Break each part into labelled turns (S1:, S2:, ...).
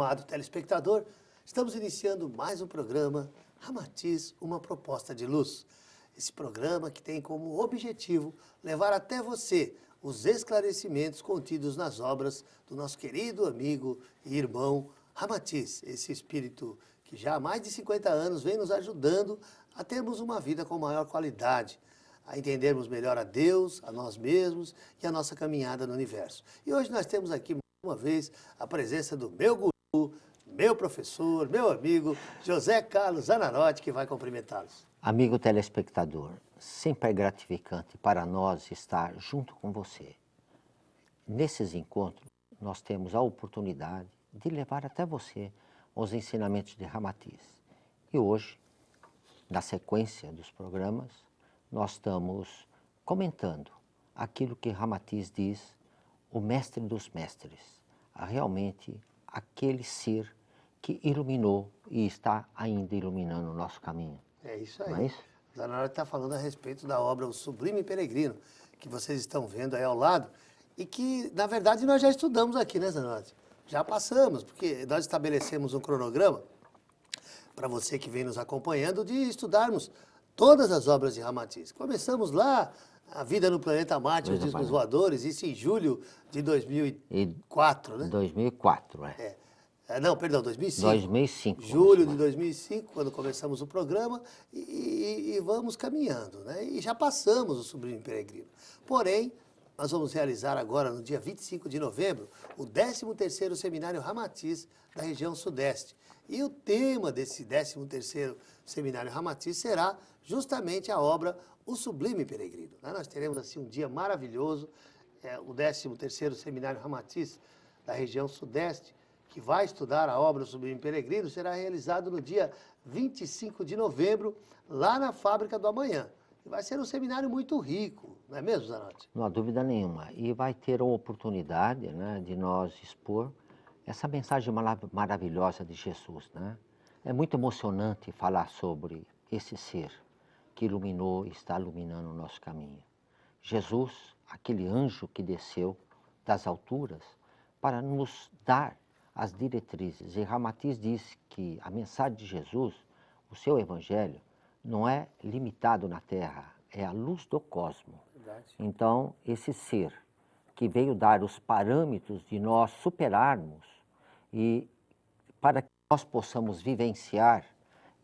S1: amado telespectador, estamos iniciando mais um programa Ramatiz, uma proposta de luz. Esse programa que tem como objetivo levar até você os esclarecimentos contidos nas obras do nosso querido amigo e irmão Ramatiz, esse espírito que já há mais de 50 anos vem nos ajudando a termos uma vida com maior qualidade, a entendermos melhor a Deus, a nós mesmos e a nossa caminhada no universo. E hoje nós temos aqui, mais uma vez, a presença do meu guru, meu professor, meu amigo, José Carlos Zanarotti, que vai cumprimentá-los.
S2: Amigo telespectador, sempre é gratificante para nós estar junto com você. Nesses encontros, nós temos a oportunidade de levar até você os ensinamentos de Ramatiz. E hoje, na sequência dos programas, nós estamos comentando aquilo que Ramatiz diz, o mestre dos mestres, realmente aquele ser que iluminou e está ainda iluminando o nosso caminho.
S1: É isso aí.
S2: Não é isso?
S1: O Zanarotti está falando a respeito da obra O Sublime Peregrino, que vocês estão vendo aí ao lado, e que, na verdade, nós já estudamos aqui, né, Zanarotti? Já passamos, porque nós estabelecemos um cronograma para você que vem nos acompanhando de estudarmos todas as obras de Ramatiz. Começamos lá, A Vida no Planeta Marte, Os Discos Voadores, isso em julho de 2004, né?
S2: 2004,
S1: Não, perdão, 2005.
S2: 2005.
S1: Julho de 2005, quando começamos o programa, e vamos caminhando, né? E já passamos o Sublime Peregrino. Porém, nós vamos realizar agora, no dia 25 de novembro, o 13º Seminário Ramatiz da região Sudeste. E o tema desse 13º Seminário Ramatiz será justamente a obra O Sublime Peregrino. Nós teremos assim um dia maravilhoso, o 13º Seminário Ramatiz da região Sudeste, que vai estudar a obra O Sublime Peregrino, será realizado no dia 25 de novembro, lá na Fábrica do Amanhã. E vai ser um seminário muito rico, não é mesmo, Zanarotti?
S2: Não há dúvida nenhuma. E vai ter a oportunidade, né, de nós expor essa mensagem maravilhosa de Jesus, né? É muito emocionante falar sobre esse ser que iluminou e está iluminando o nosso caminho. Jesus, aquele anjo que desceu das alturas para nos dar as diretrizes. E Ramatiz diz que a mensagem de Jesus, o seu evangelho, não é limitado na Terra, é a luz do cosmos.
S1: Verdade.
S2: Então, esse ser que veio dar os parâmetros de nós superarmos e para que nós possamos vivenciar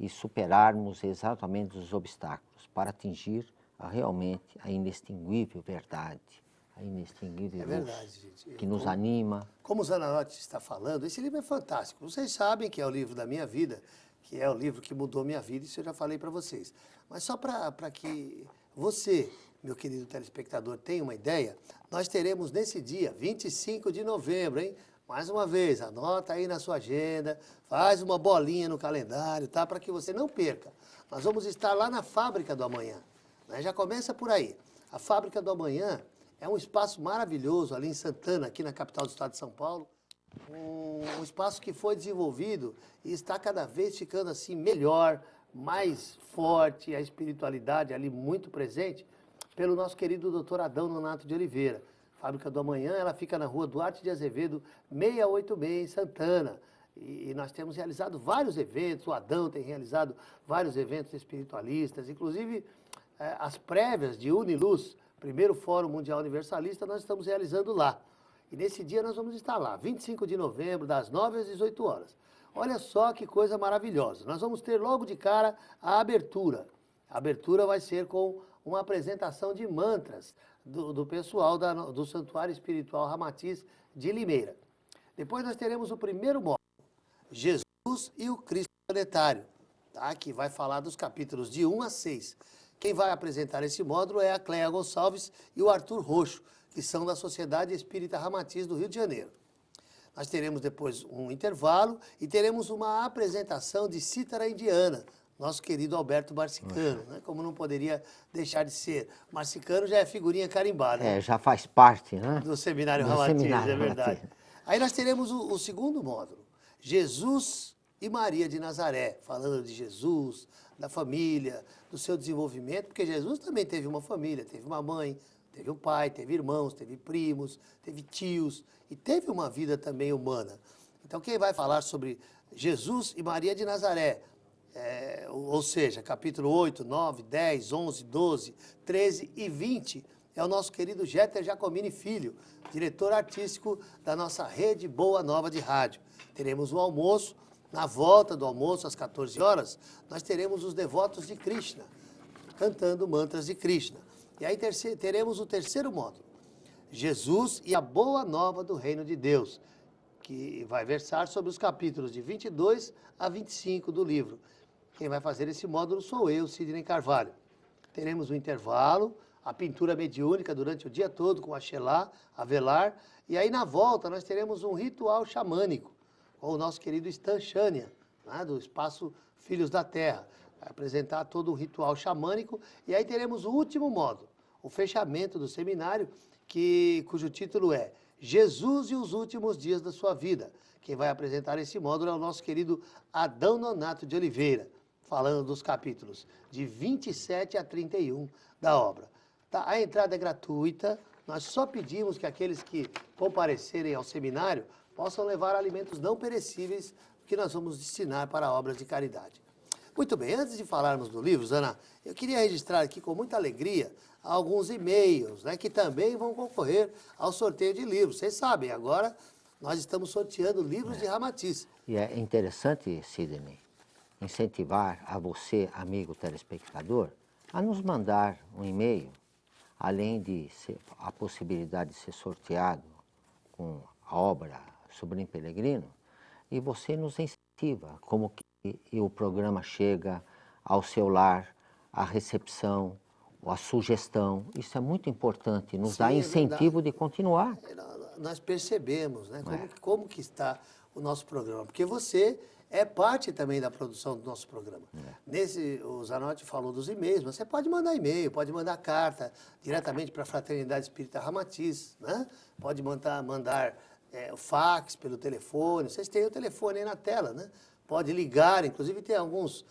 S2: e superarmos exatamente os obstáculos, para atingir realmente a inextinguível verdade, a inextinguível luz
S1: gente.
S2: que nos anima.
S1: Como o Zanarotti está falando, esse livro é fantástico. Vocês sabem que é o livro da minha vida, que é o livro que mudou minha vida, isso eu já falei para vocês. Mas só para que você, meu querido telespectador, tenha uma ideia, nós teremos nesse dia, 25 de novembro, hein? Mais uma vez, anota aí na sua agenda, faz uma bolinha no calendário, tá? Para que você não perca. Nós vamos estar lá na Fábrica do Amanhã, né? Já começa por aí. A Fábrica do Amanhã é um espaço maravilhoso ali em Santana, aqui na capital do estado de São Paulo. Um espaço que foi desenvolvido e está cada vez ficando assim melhor, mais forte, a espiritualidade ali muito presente, pelo nosso querido doutor Adão Nonato de Oliveira. Fábrica do Amanhã, ela fica na rua Duarte de Azevedo, 686, em Santana. E nós temos realizado vários eventos, o Adão tem realizado vários eventos espiritualistas, inclusive as prévias de Uniluz, primeiro Fórum Mundial Universalista, nós estamos realizando lá. E nesse dia nós vamos estar lá, 25 de novembro, das 9 às 18 horas. Olha só que coisa maravilhosa. Nós vamos ter logo de cara a abertura. A abertura vai ser com uma apresentação de mantras do pessoal do Santuário Espiritual Ramatiz de Limeira. Depois nós teremos o primeiro módulo, Jesus e o Cristo Planetário, tá? Que vai falar dos capítulos de 1 a 6. Quem vai apresentar esse módulo é a Cléia Gonçalves e o Arthur Roxo, que são da Sociedade Espírita Ramatiz do Rio de Janeiro. Nós teremos depois um intervalo e teremos uma apresentação de cítara indiana, nosso querido Alberto Marcicano, né? Como não poderia deixar de ser. Marcicano já é figurinha carimbada.
S2: Já faz parte, né?
S1: Do Seminário Ramatiz, é verdade. Aí nós teremos o segundo módulo, Jesus e Maria de Nazaré, falando de Jesus, da família, do seu desenvolvimento, porque Jesus também teve uma família, teve uma mãe, teve um pai, teve irmãos, teve primos, teve tios, e teve uma vida também humana. Então, quem vai falar sobre Jesus e Maria de Nazaré, ou seja, capítulo 8, 9, 10, 11, 12, 13 e 20, é o nosso querido Jeter Giacomini Filho, diretor artístico da nossa rede Boa Nova de rádio. Teremos um almoço, na volta do almoço, às 14 horas, nós teremos os devotos de Krishna, cantando mantras de Krishna. E aí teremos o terceiro módulo, Jesus e a Boa Nova do Reino de Deus, que vai versar sobre os capítulos de 22 a 25 do livro. Quem vai fazer esse módulo sou eu, Sidney Carvalho. Teremos um intervalo, a pintura mediúnica durante o dia todo com a Xelá, a velar, e aí na volta nós teremos um ritual xamânico com o nosso querido Stan Chania, né, do Espaço Filhos da Terra. Vai apresentar todo o ritual xamânico e aí teremos o último módulo, o fechamento do seminário, cujo título é Jesus e os Últimos Dias da Sua Vida. Quem vai apresentar esse módulo é o nosso querido Adão Nonato de Oliveira, falando dos capítulos de 27 a 31 da obra. Tá, a entrada é gratuita, nós só pedimos que aqueles que comparecerem ao seminário possam levar alimentos não perecíveis que nós vamos destinar para obras de caridade. Muito bem, antes de falarmos do livro, Zana, eu queria registrar aqui com muita alegria alguns e-mails, né, que também vão concorrer ao sorteio de livros. Vocês sabem, agora nós estamos sorteando livros de Ramatiz.
S2: E é interessante, Sidney, incentivar a você, amigo telespectador, a nos mandar um e-mail, além de a possibilidade de ser sorteado com a obra Sobrinho Peregrino, e você nos incentiva, como que o programa chega ao seu lar, a recepção, a sugestão. Isso é muito importante, nos dá incentivo de continuar.
S1: Nós percebemos, né, como que está o nosso programa, porque você é parte também da produção do nosso programa. O Zanotti falou dos e-mails, mas você pode mandar e-mail, pode mandar carta diretamente para a Fraternidade Espírita Ramatiz, né? Pode mandar o fax pelo telefone, vocês têm o telefone aí na tela, né? Pode ligar, inclusive tem alguns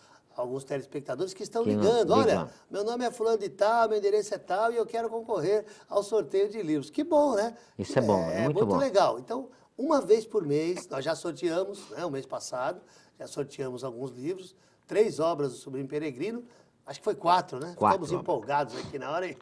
S1: telespectadores que estão ligando. Olha, meu nome é fulano de tal, meu endereço é tal e eu quero concorrer ao sorteio de livros. Que bom, né?
S2: Isso é bom, é muito bom.
S1: Legal. Então, uma vez por mês, nós já sorteamos, né, o mês passado, já sorteamos alguns livros, 3 obras do Sobrinho Peregrino, acho que foi 4, né?
S2: 4.
S1: Ficamos empolgados aqui na hora e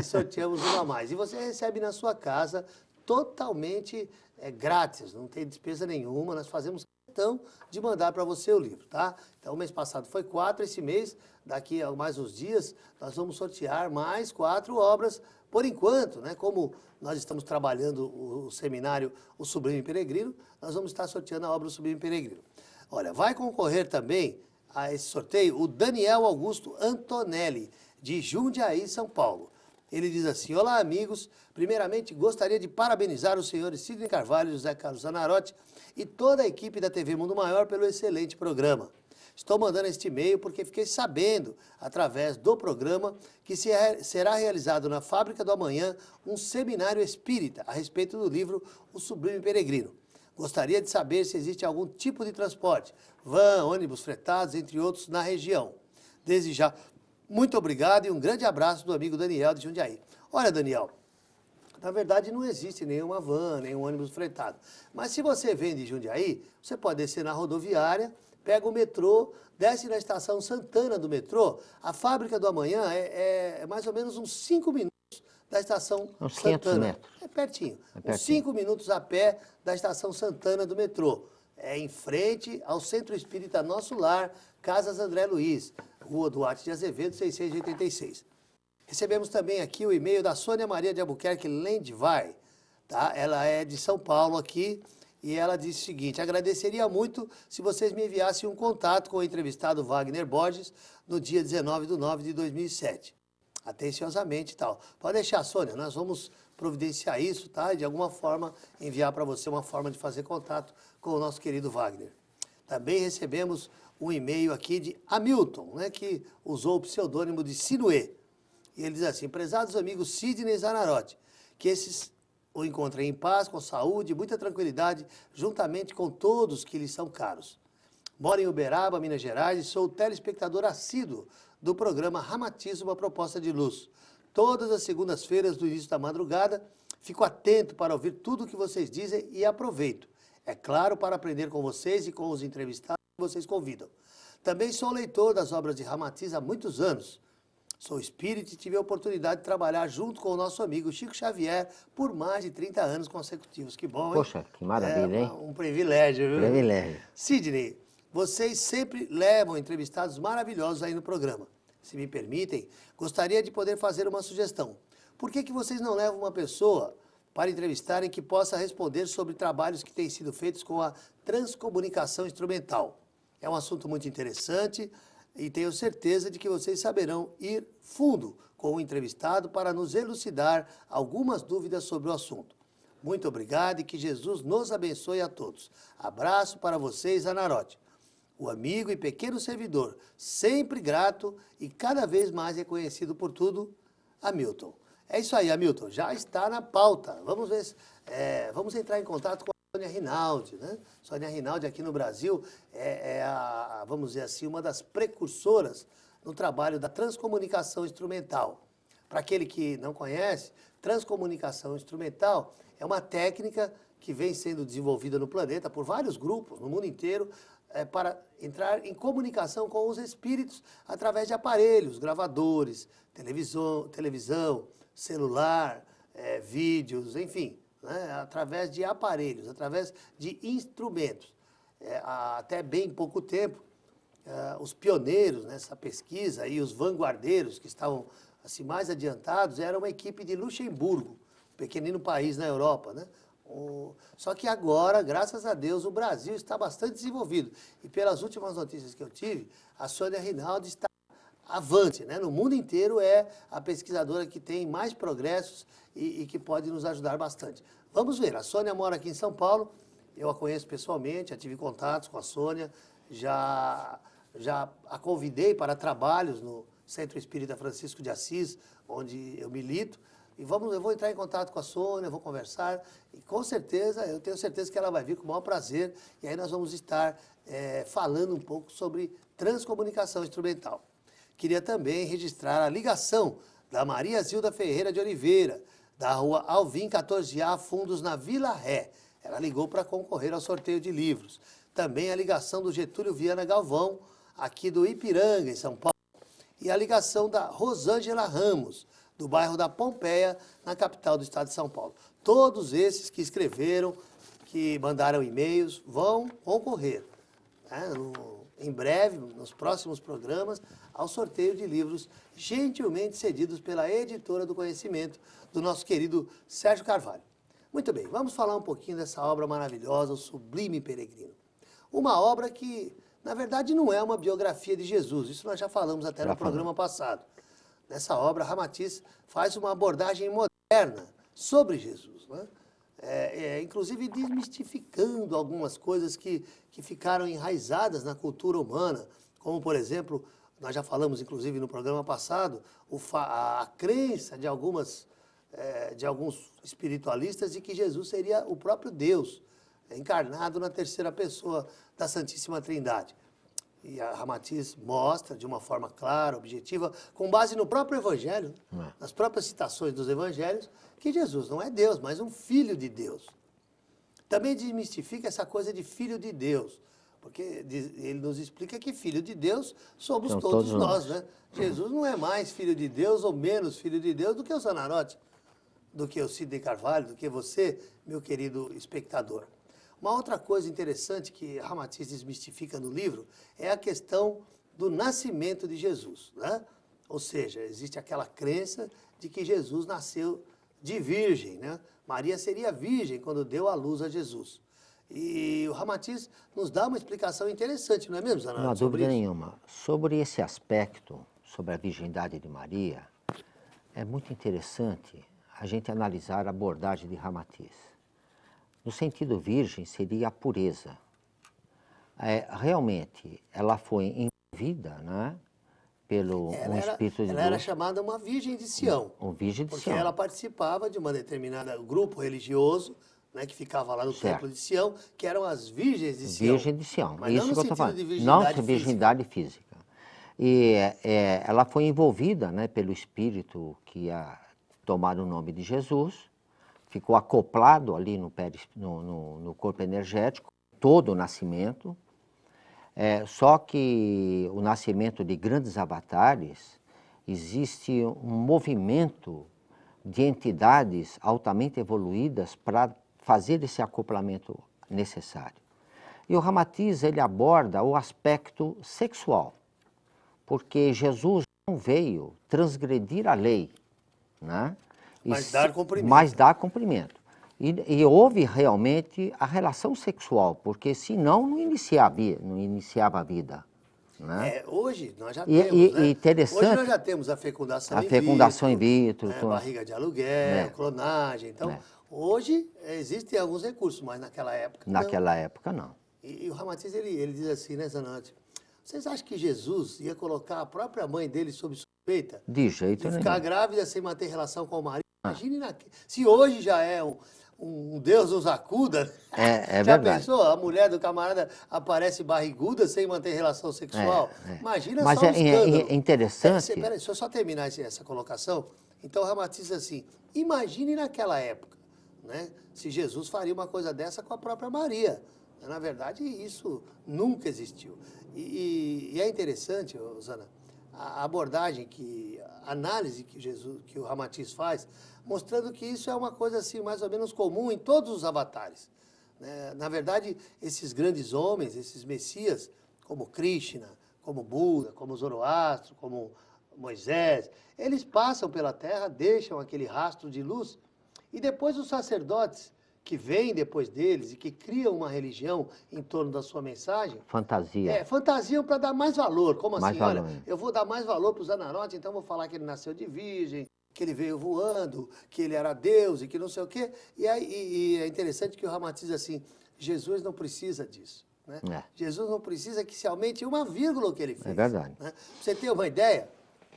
S1: sorteamos uma a mais. E você recebe na sua casa totalmente grátis, não tem despesa nenhuma, nós fazemos questão de mandar para você o livro, tá? Então, o mês passado foi 4, esse mês, daqui a mais uns dias, nós vamos sortear mais 4 obras, por enquanto, né? Como nós estamos trabalhando o seminário O Sobrinho Peregrino, nós vamos estar sorteando a obra O Sobrinho Peregrino. Olha, vai concorrer também a esse sorteio o Daniel Augusto Antonelli, de Jundiaí, São Paulo. Ele diz assim: olá, amigos. Primeiramente, gostaria de parabenizar os senhores Sidney Carvalho, José Carlos Zanarotti e toda a equipe da TV Mundo Maior pelo excelente programa. Estou mandando este e-mail porque fiquei sabendo, através do programa, que será realizado na Fábrica do Amanhã um seminário espírita a respeito do livro O Sobrinho Peregrino. Gostaria de saber se existe algum tipo de transporte, van, ônibus fretados, entre outros, na região. Desde já, muito obrigado e um grande abraço do amigo Daniel de Jundiaí. Olha, Daniel, na verdade não existe nenhuma van, nenhum ônibus fretado. Mas se você vem de Jundiaí, você pode descer na rodoviária, pega o metrô, desce na estação Santana do metrô. A Fábrica do Amanhã é mais ou menos uns 5 minutos da estação
S2: uns
S1: Santana.
S2: 500 metros.
S1: É pertinho. Uns 5 minutos a pé da estação Santana do metrô. É em frente ao Centro Espírita Nosso Lar, Casas André Luiz, Rua Duarte de Azevedo, 686. Recebemos também aqui o e-mail da Sônia Maria de Albuquerque Lendvai, tá? Ela é de São Paulo aqui e ela disse o seguinte: agradeceria muito se vocês me enviassem um contato com o entrevistado Wagner Borges no dia 19/9/2007. Atenciosamente e tal. Pode deixar, Sônia, nós vamos providenciar isso, tá? E de alguma forma enviar para você uma forma de fazer contato com o nosso querido Wagner. Também recebemos um e-mail aqui de Hamilton, né, que usou o pseudônimo de Sinuê. E ele diz assim: prezados amigos Sidney Zanarotti, que esses o encontrem em paz, com saúde e muita tranquilidade, juntamente com todos que lhes são caros. Moro em Uberaba, Minas Gerais, e sou telespectador assíduo do programa Ramatiz, uma proposta de luz. Todas as segundas-feiras do início da madrugada, fico atento para ouvir tudo o que vocês dizem e aproveito. É claro, para aprender com vocês e com os entrevistados que vocês convidam. Também sou leitor das obras de Ramatiz há muitos anos. Sou espírita e tive a oportunidade de trabalhar junto com o nosso amigo Chico Xavier por mais de 30 anos consecutivos. Que bom, hein?
S2: Poxa, que maravilha, hein?
S1: Um privilégio, viu?
S2: Privilégio.
S1: Sidney, vocês sempre levam entrevistados maravilhosos aí no programa. Se me permitem, gostaria de poder fazer uma sugestão. Por que vocês não levam uma pessoa para entrevistarem que possa responder sobre trabalhos que têm sido feitos com a transcomunicação instrumental? É um assunto muito interessante e tenho certeza de que vocês saberão ir fundo com o entrevistado para nos elucidar algumas dúvidas sobre o assunto. Muito obrigado e que Jesus nos abençoe a todos. Abraço para vocês, Anarote. O amigo e pequeno servidor, sempre grato e cada vez mais reconhecido por tudo, Hamilton. É isso aí, Hamilton, já está na pauta. Vamos ver, vamos entrar em contato com a Sônia Rinaldi, né? Sônia Rinaldi aqui no Brasil vamos dizer assim, uma das precursoras no trabalho da transcomunicação instrumental. Para aquele que não conhece, transcomunicação instrumental é uma técnica que vem sendo desenvolvida no planeta por vários grupos, no mundo inteiro, para entrar em comunicação com os espíritos através de aparelhos, gravadores, televisão, celular, vídeos, enfim, né? Através de aparelhos, através de instrumentos. Até bem pouco tempo, os pioneiros nessa pesquisa e os vanguardeiros que estavam assim, mais adiantados eram uma equipe de Luxemburgo, um pequenino país na Europa, né? Só que agora, graças a Deus, o Brasil está bastante desenvolvido. E pelas últimas notícias que eu tive, a Sônia Rinaldi está avante, né? No mundo inteiro é a pesquisadora que tem mais progressos e que pode nos ajudar bastante. Vamos ver, a Sônia mora aqui em São Paulo, eu a conheço pessoalmente, já tive contatos com a Sônia, já a convidei para trabalhos no Centro Espírita Francisco de Assis, onde eu milito. E eu vou entrar em contato com a Sônia, vou conversar e com certeza, eu tenho certeza que ela vai vir com o maior prazer e aí nós vamos estar falando um pouco sobre transcomunicação instrumental. Queria também registrar a ligação da Maria Zilda Ferreira de Oliveira, da rua Alvim 14A, Fundos na Vila Ré. Ela ligou para concorrer ao sorteio de livros. Também a ligação do Getúlio Viana Galvão, aqui do Ipiranga, em São Paulo. E a ligação da Rosângela Ramos, do bairro da Pompeia, na capital do estado de São Paulo. Todos esses que escreveram, que mandaram e-mails, vão concorrer, né, em breve, nos próximos programas, ao sorteio de livros gentilmente cedidos pela Editora do Conhecimento, do nosso querido Sérgio Carvalho. Muito bem, vamos falar um pouquinho dessa obra maravilhosa, O Sublime Peregrino. Uma obra que, na verdade, não é uma biografia de Jesus, isso nós já falamos até no programa passado. Nessa obra, Ramatiz faz uma abordagem moderna sobre Jesus, né? Inclusive desmistificando algumas coisas que ficaram enraizadas na cultura humana, como, por exemplo, nós já falamos, inclusive, no programa passado, a crença de alguns espiritualistas de que Jesus seria o próprio Deus, encarnado na terceira pessoa da Santíssima Trindade. E a Ramatiz mostra de uma forma clara, objetiva, com base no próprio Evangelho, nas próprias citações dos Evangelhos, que Jesus não é Deus, mas um Filho de Deus. Também desmistifica essa coisa de Filho de Deus, porque ele nos explica que Filho de Deus somos todos nós, né? Jesus não é mais Filho de Deus ou menos Filho de Deus do que o Zanarote, do que o Sidney Carvalho, do que você, meu querido espectador. Uma outra coisa interessante que Ramatiz desmistifica no livro é a questão do nascimento de Jesus, né? Ou seja, existe aquela crença de que Jesus nasceu de virgem, né? Maria seria virgem quando deu à luz a Jesus. E o Ramatiz nos dá uma explicação interessante, não é mesmo, Zanardi?
S2: Não há dúvida nenhuma. Sobre esse aspecto, sobre a virgindade de Maria, é muito interessante a gente analisar a abordagem de Ramatiz. No sentido virgem, seria a pureza. Realmente, ela foi envolvida, né, pelo Espírito de Deus.
S1: Ela era chamada uma Virgem de Sião.
S2: Virgem de Sião.
S1: Porque ela participava de uma determinada grupo religioso, né, que ficava lá no Templo de Sião, que eram as Virgens de Sião.
S2: Virgem de Sião.
S1: Mas
S2: isso
S1: não
S2: que eu
S1: no
S2: estou
S1: sentido
S2: falando.
S1: de virgindade
S2: Não, virgindade física. E ela foi envolvida, né, pelo Espírito que ia tomar o nome de Jesus, ficou acoplado ali no corpo energético, todo o nascimento. Só que o nascimento de grandes avatares, existe um movimento de entidades altamente evoluídas para fazer esse acoplamento necessário. E o Ramatiz, ele aborda o aspecto sexual, porque Jesus não veio transgredir a lei, né?
S1: Mas dar cumprimento.
S2: Mas dar cumprimento. E houve realmente a relação sexual, porque senão não iniciava a vida. Né?
S1: Hoje nós já temos, né?
S2: Interessante,
S1: hoje nós já temos a fecundação
S2: in vitro,
S1: barriga de aluguel, clonagem. Então, hoje existem alguns recursos, mas naquela época
S2: naquela época não.
S1: E o Ramatiz, ele diz assim, né, Zanotti? Vocês acham que Jesus ia colocar a própria mãe dele sob suspeita?
S2: De jeito
S1: de
S2: nenhum.
S1: ficar grávida sem manter relação com o marido? Imagine se hoje já é um Deus nos acuda. Já
S2: verdade.
S1: pensou? A mulher do camarada aparece barriguda sem manter relação sexual? Imagina
S2: Mas
S1: só um escândalo.
S2: É interessante.
S1: Peraí, deixa eu só terminar essa colocação. Então, o Ramatiz diz assim, imagine naquela época, né, se Jesus faria uma coisa dessa com a própria Maria. Na verdade, isso nunca existiu. E é interessante, Zana, a abordagem, a análise que o Ramatiz faz, mostrando que isso é uma coisa assim mais ou menos comum em todos os avatares. Na verdade, esses grandes homens, esses messias, como Krishna, como Buda, como Zoroastro, como Moisés, eles passam pela Terra, deixam aquele rastro de luz, e depois os sacerdotes que vêm depois deles e que criam uma religião em torno da sua mensagem.
S2: Fantasia.
S1: Fantasiam para dar mais valor. Como
S2: mais
S1: assim?
S2: Valor.
S1: Olha, eu vou dar mais valor para o Zanarotti, então vou falar que ele nasceu de virgem, que ele veio voando, que ele era Deus e que não sei o quê. E é interessante que o Ramatiz diz assim, Jesus não precisa disso. Né? Jesus não precisa que se aumente uma vírgula o que ele fez.
S2: É verdade.
S1: Né? Pra você ter uma ideia,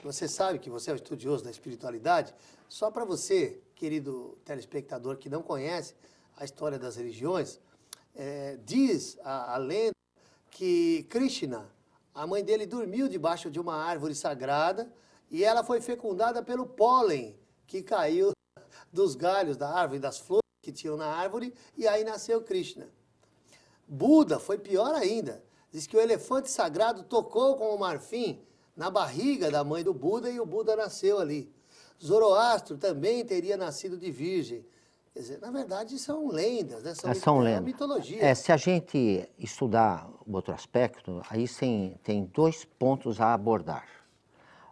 S1: você sabe que você é um estudioso da espiritualidade, só para você, querido telespectador que não conhece a história das religiões, diz a lenda que Krishna, a mãe dele, dormiu debaixo de uma árvore sagrada e ela foi fecundada pelo pólen que caiu dos galhos da árvore, das flores que tinham na árvore, e aí nasceu Krishna. Buda foi pior ainda. Diz que o elefante sagrado tocou com o marfim na barriga da mãe do Buda e o Buda nasceu ali. Zoroastro também teria nascido de virgem. Quer dizer, na verdade, são lendas, né?
S2: São lendas.
S1: Mitologia.
S2: Se a gente estudar o outro aspecto, aí tem dois pontos a abordar.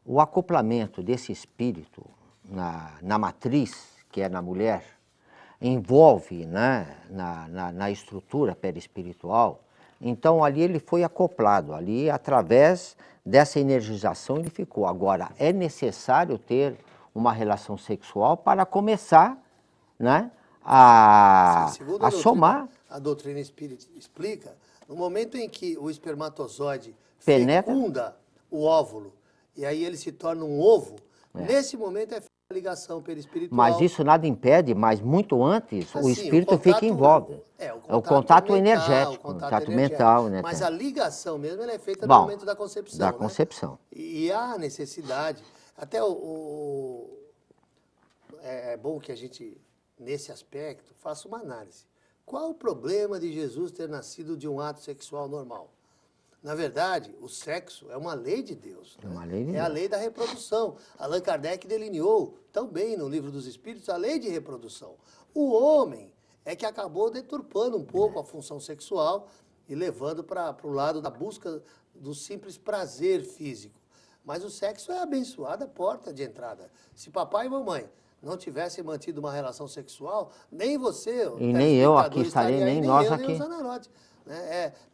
S2: O acoplamento desse espírito na matriz, que é na mulher, envolve, né, na estrutura perispiritual. Então, ali ele foi acoplado, ali através dessa energização ele ficou. Agora, é necessário ter uma relação sexual para começar, né, a somar.
S1: A doutrina espírita explica, no momento em que o espermatozoide
S2: penetra,
S1: fecunda o óvulo, e aí ele se torna um ovo, nesse momento é feita a ligação perispiritual.
S2: Mas isso nada impede, mas muito antes o espírito fica envolvido. O contato energético, o contato mental. Né,
S1: mas a ligação mesmo ela é feita no momento da concepção.
S2: Da
S1: né?
S2: concepção.
S1: E há necessidade, até é bom que a gente, nesse aspecto, faça uma análise. Qual o problema de Jesus ter nascido de um ato sexual normal? Na verdade, o sexo é uma lei de Deus. Né?
S2: Uma lei de Deus.
S1: A lei da reprodução. Allan Kardec delineou tão bem no Livro dos Espíritos a lei de reprodução. O homem é que acabou deturpando um pouco a função sexual e levando para o lado da busca do simples prazer físico. Mas o sexo é a abençoada porta de entrada. Se papai e mamãe não tivessem mantido uma relação sexual, nem você,
S2: e nem eu aqui estarei, nem nós aqui.
S1: Nem o Zanarotti.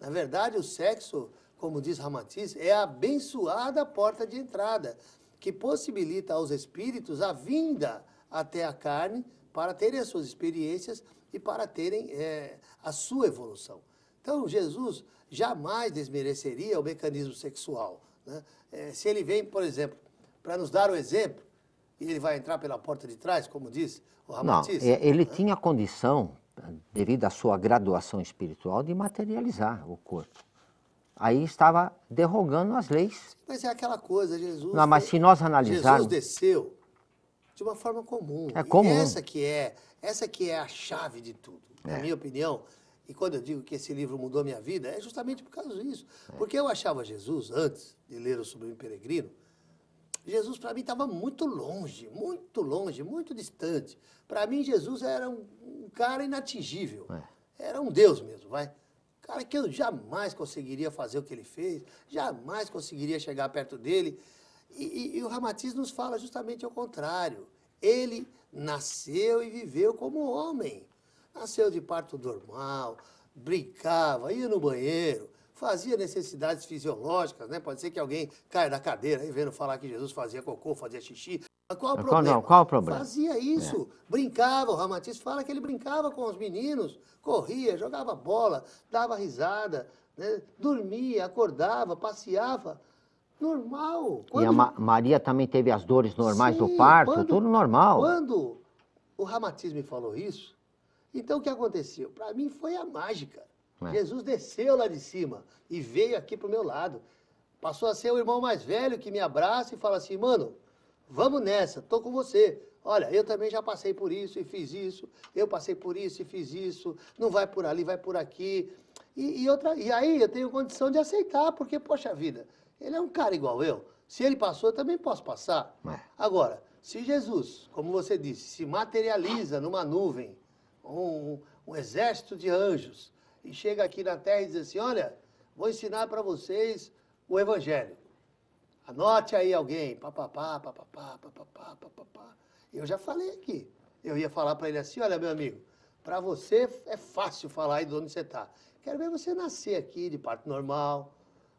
S1: Na verdade, o sexo, como diz Ramatiz, é a abençoada porta de entrada, que possibilita aos espíritos a vinda até a carne para terem as suas experiências e para terem a sua evolução. Então, Jesus jamais desmereceria o mecanismo sexual. Né? Se ele vem, por exemplo, para nos dar o exemplo, e ele vai entrar pela porta de trás, como diz o Ramatiz?
S2: Não, ele tinha a condição, devido à sua graduação espiritual, de materializar o corpo. Aí estava derrogando as leis.
S1: Mas é aquela coisa, Jesus...
S2: Não, mas se nós analisarmos...
S1: Jesus desceu de uma forma comum.
S2: É comum.
S1: E essa que é a chave de tudo, na minha opinião. E quando eu digo que esse livro mudou minha vida, é justamente por causa disso. Porque eu achava Jesus, antes de ler O Sublime Peregrino, Jesus para mim estava muito longe, muito distante. Para mim, Jesus era um cara inatingível. Era um Deus mesmo, vai. Cara que eu jamais conseguiria fazer o que ele fez, jamais conseguiria chegar perto dele. E o Ramatiz nos fala justamente ao contrário. Ele nasceu e viveu como homem. Nasceu de parto normal, brincava, ia no banheiro, fazia necessidades fisiológicas, né? Pode ser que alguém caia da cadeira aí vendo falar que Jesus fazia cocô, fazia xixi. Mas qual o problema?
S2: Qual o problema?
S1: Fazia isso, brincava. O Ramatiz fala que ele brincava com os meninos, corria, jogava bola, dava risada, né? Dormia, acordava, passeava. Normal.
S2: E a Maria também teve as dores normais do parto, tudo normal.
S1: Quando o Ramatiz me falou isso, então o que aconteceu? Para mim foi a mágica. Jesus desceu lá de cima e veio aqui pro meu lado. Passou a ser o irmão mais velho que me abraça e fala assim, mano, vamos nessa, tô com você. Olha, eu também já passei por isso e fiz isso, eu passei por isso e fiz isso, não vai por ali, vai por aqui. E aí eu tenho condição de aceitar, porque, poxa vida, ele é um cara igual eu. Se ele passou, eu também posso passar. Agora, se Jesus, como você disse, se materializa numa nuvem, um exército de anjos, e chega aqui na terra e diz assim, olha, vou ensinar para vocês o evangelho. Anote aí alguém, papapá, papapá, papapá, papapá. Eu já falei aqui. Eu ia falar para ele assim, olha, meu amigo, para você é fácil falar aí de onde você está. Quero ver você nascer aqui de parto normal,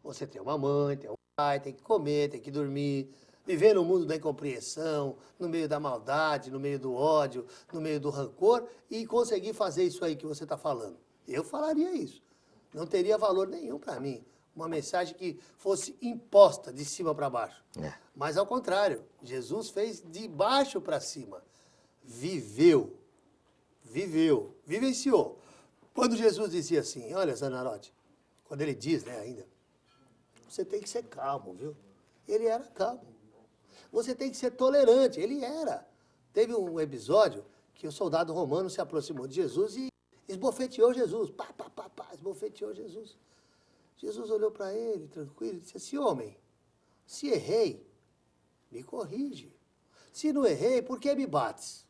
S1: você tem uma mãe, tem um pai, tem que comer, tem que dormir, viver no mundo da incompreensão, no meio da maldade, no meio do ódio, no meio do rancor e conseguir fazer isso aí que você está falando. Eu falaria isso. Não teria valor nenhum para mim. Uma mensagem que fosse imposta de cima para baixo. Mas ao contrário, Jesus fez de baixo para cima. Vivenciou. Quando Jesus dizia assim, olha, Zanarotti, quando ele diz, né, ainda, você tem que ser calmo, viu? Ele era calmo. Você tem que ser tolerante, ele era. Teve um episódio que o soldado romano se aproximou de Jesus e esbofeteou Jesus. Esbofeteou Jesus. Jesus olhou para ele, tranquilo, e disse assim, homem, se errei, me corrige. Se não errei, por que me bates?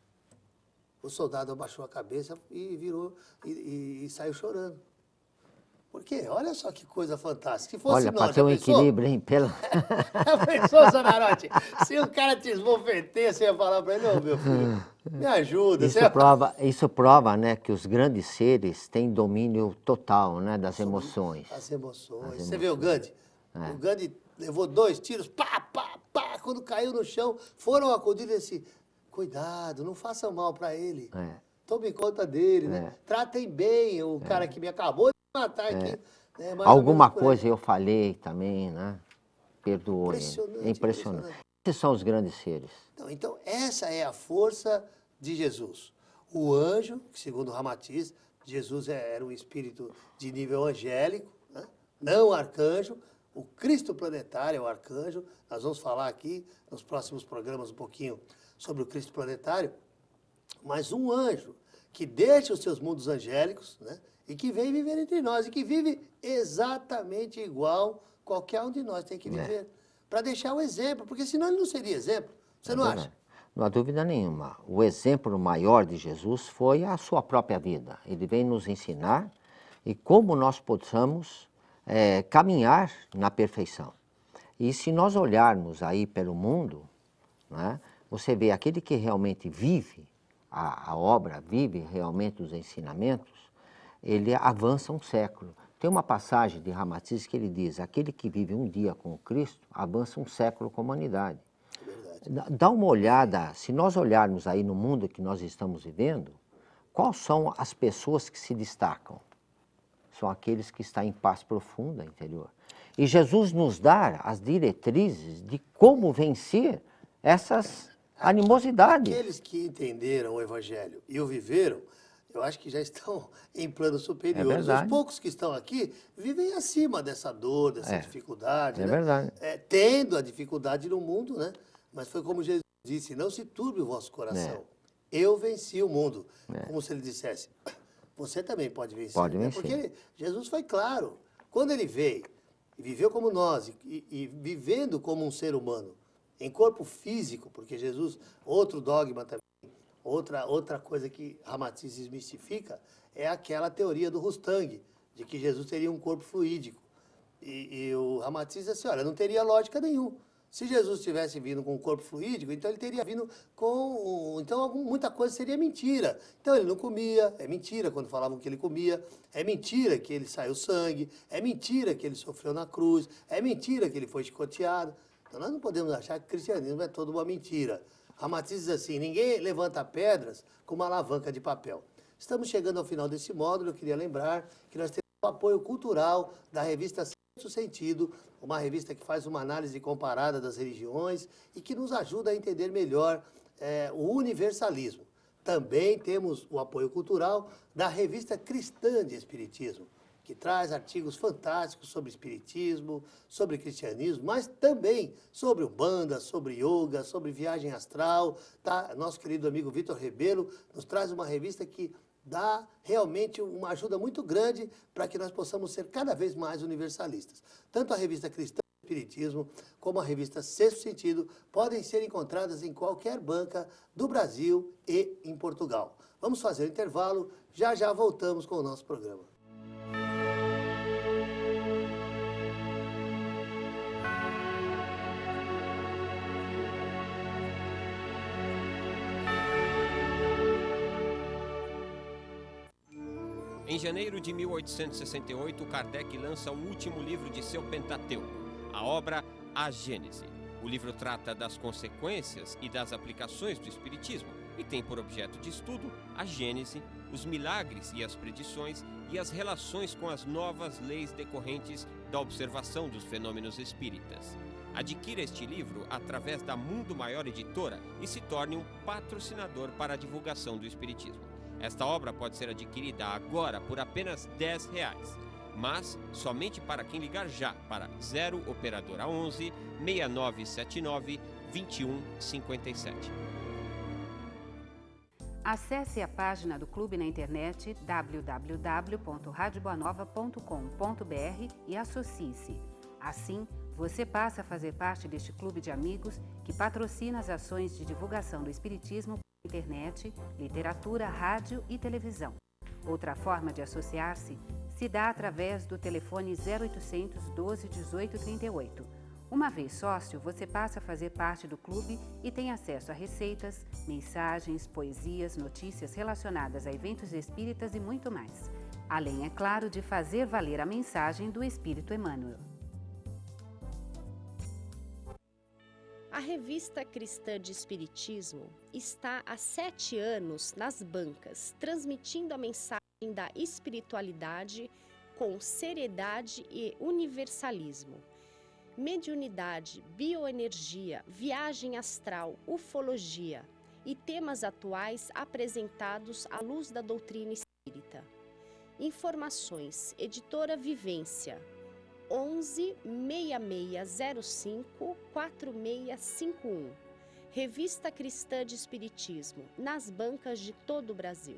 S1: O soldado abaixou a cabeça e virou e saiu chorando. Por quê? Olha só que coisa fantástica. Se fosse
S2: olha,
S1: nós,
S2: para ter um equilíbrio, hein?
S1: Já pensou, Zanarotti? Se o cara te esbofeteia, você ia falar para ele, não, meu filho, me ajuda.
S2: Isso prova, né, que os grandes seres têm domínio total, né, das emoções.
S1: As emoções. Você vê o Gandhi? O Gandhi levou 2 tiros, pá. Quando caiu no chão, foram acudir e assim, cuidado, não façam mal para ele. Tome conta dele, né? Tratem bem o cara que me acabou de matar aqui. Né?
S2: Alguma coisa eu falei também, né? Perdoou ele. É impressionante. Esses são os grandes seres.
S1: Então, essa é a força de Jesus. O anjo, que segundo Ramatiz, Jesus era um espírito de nível angélico, né? Não arcanjo. O Cristo planetário é o arcanjo. Nós vamos falar aqui nos próximos programas um pouquinho sobre o Cristo planetário. Mas um anjo que deixa os seus mundos angélicos, né? E que vem viver entre nós, e que vive exatamente igual qualquer um de nós tem que viver. Para deixar o exemplo, porque senão ele não seria exemplo. Você não acha?
S2: Não há dúvida nenhuma. O exemplo maior de Jesus foi a sua própria vida. Ele vem nos ensinar e como nós possamos caminhar na perfeição. E se nós olharmos aí pelo mundo, né, você vê aquele que realmente vive a obra, vive realmente os ensinamentos, ele avança um século. Tem uma passagem de Ramatiz que ele diz, aquele que vive um dia com Cristo, avança um século com a humanidade. Dá uma olhada, se nós olharmos aí no mundo que nós estamos vivendo, quais são as pessoas que se destacam? São aqueles que estão em paz profunda interior. E Jesus nos dá as diretrizes de como vencer essas animosidades.
S1: Aqueles que entenderam o Evangelho e o viveram, eu acho que já estão em planos superiores. Os poucos que estão aqui vivem acima dessa dor, dessa dificuldade.
S2: É
S1: né?
S2: verdade.
S1: Tendo a dificuldade no mundo, né? Mas foi como Jesus disse, não se turbe o vosso coração. Eu venci o mundo. Como se ele dissesse, você também pode vencer.
S2: Pode vencer.
S1: Porque Jesus foi claro. Quando ele veio e viveu como nós, e vivendo como um ser humano, em corpo físico, porque Jesus, outro dogma também, outra coisa que Ramatiz desmistifica, é aquela teoria do Rustang, de que Jesus teria um corpo fluídico. E o Ramatiz diz assim, olha, não teria lógica nenhuma. Se Jesus tivesse vindo com um corpo fluídico, então ele teria vindo com... Então muita coisa seria mentira. Então ele não comia, é mentira quando falavam que ele comia, é mentira que ele saiu sangue, é mentira que ele sofreu na cruz, é mentira que ele foi chicoteado. Então nós não podemos achar que o cristianismo é toda uma mentira. Ramatiz diz assim, ninguém levanta pedras com uma alavanca de papel. Estamos chegando ao final desse módulo, eu queria lembrar que nós temos o apoio cultural da revista Sexto Sentido, uma revista que faz uma análise comparada das religiões e que nos ajuda a entender melhor o universalismo. Também temos o apoio cultural da revista Cristã de Espiritismo, que traz artigos fantásticos sobre espiritismo, sobre cristianismo, mas também sobre Umbanda, sobre yoga, sobre viagem astral. Tá? Nosso querido amigo Vitor Rebelo nos traz uma revista que dá realmente uma ajuda muito grande para que nós possamos ser cada vez mais universalistas. Tanto a revista Cristã do Espiritismo como a revista Sexto Sentido podem ser encontradas em qualquer banca do Brasil e em Portugal. Vamos fazer um intervalo, já já voltamos com o nosso programa.
S3: Em janeiro de 1868, Kardec lança o último livro de seu Pentateuco, a obra A Gênese. O livro trata das consequências e das aplicações do Espiritismo e tem por objeto de estudo a Gênese, os milagres e as predições e as relações com as novas leis decorrentes da observação dos fenômenos espíritas. Adquira este livro através da Mundo Maior Editora e se torne um patrocinador para a divulgação do Espiritismo. Esta obra pode ser adquirida agora por apenas R$10, mas somente para quem ligar já para 0 operadora 11 6979 2157.
S4: Acesse a página do clube na internet www.radioboanova.com.br e associe-se. Assim, você passa a fazer parte deste clube de amigos que patrocina as ações de divulgação do Espiritismo internet, literatura, rádio e televisão. Outra forma de associar-se se dá através do telefone 0800 12 18 38. Uma vez sócio, você passa a fazer parte do clube e tem acesso a receitas, mensagens, poesias, notícias relacionadas a eventos espíritas e muito mais. Além, é claro, de fazer valer a mensagem do Espírito Emmanuel.
S5: A revista Cristã de Espiritismo está há 7 anos nas bancas, transmitindo a mensagem da espiritualidade com seriedade e universalismo. Mediunidade, bioenergia, viagem astral, ufologia e temas atuais apresentados à luz da doutrina espírita. Informações, Editora Vivência, 11 6605 4651. Revista Cristã de Espiritismo, nas bancas de todo o Brasil.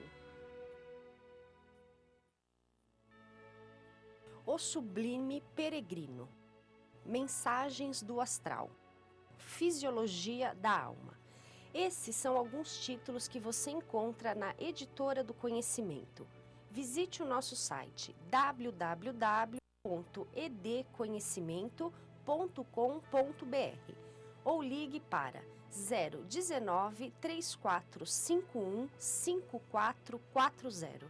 S5: O Sublime Peregrino. Mensagens do Astral. Fisiologia da Alma. Esses são alguns títulos que você encontra na Editora do Conhecimento. Visite o nosso site www.edconhecimento.com.br ou ligue para 019 3451 5440.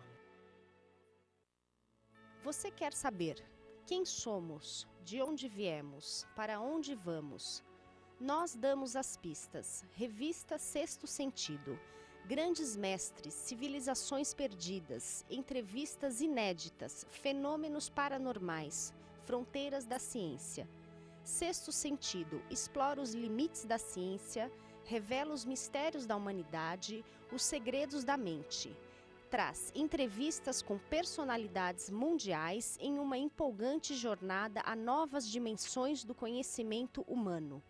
S5: Você quer saber quem somos, de onde viemos, para onde vamos? Nós damos as pistas. Revista Sexto Sentido. Grandes mestres, civilizações perdidas, entrevistas inéditas, fenômenos paranormais, fronteiras da ciência. Sexto Sentido explora os limites da ciência, revela os mistérios da humanidade, os segredos da mente. Traz entrevistas com personalidades mundiais em uma empolgante jornada a novas dimensões do conhecimento humano.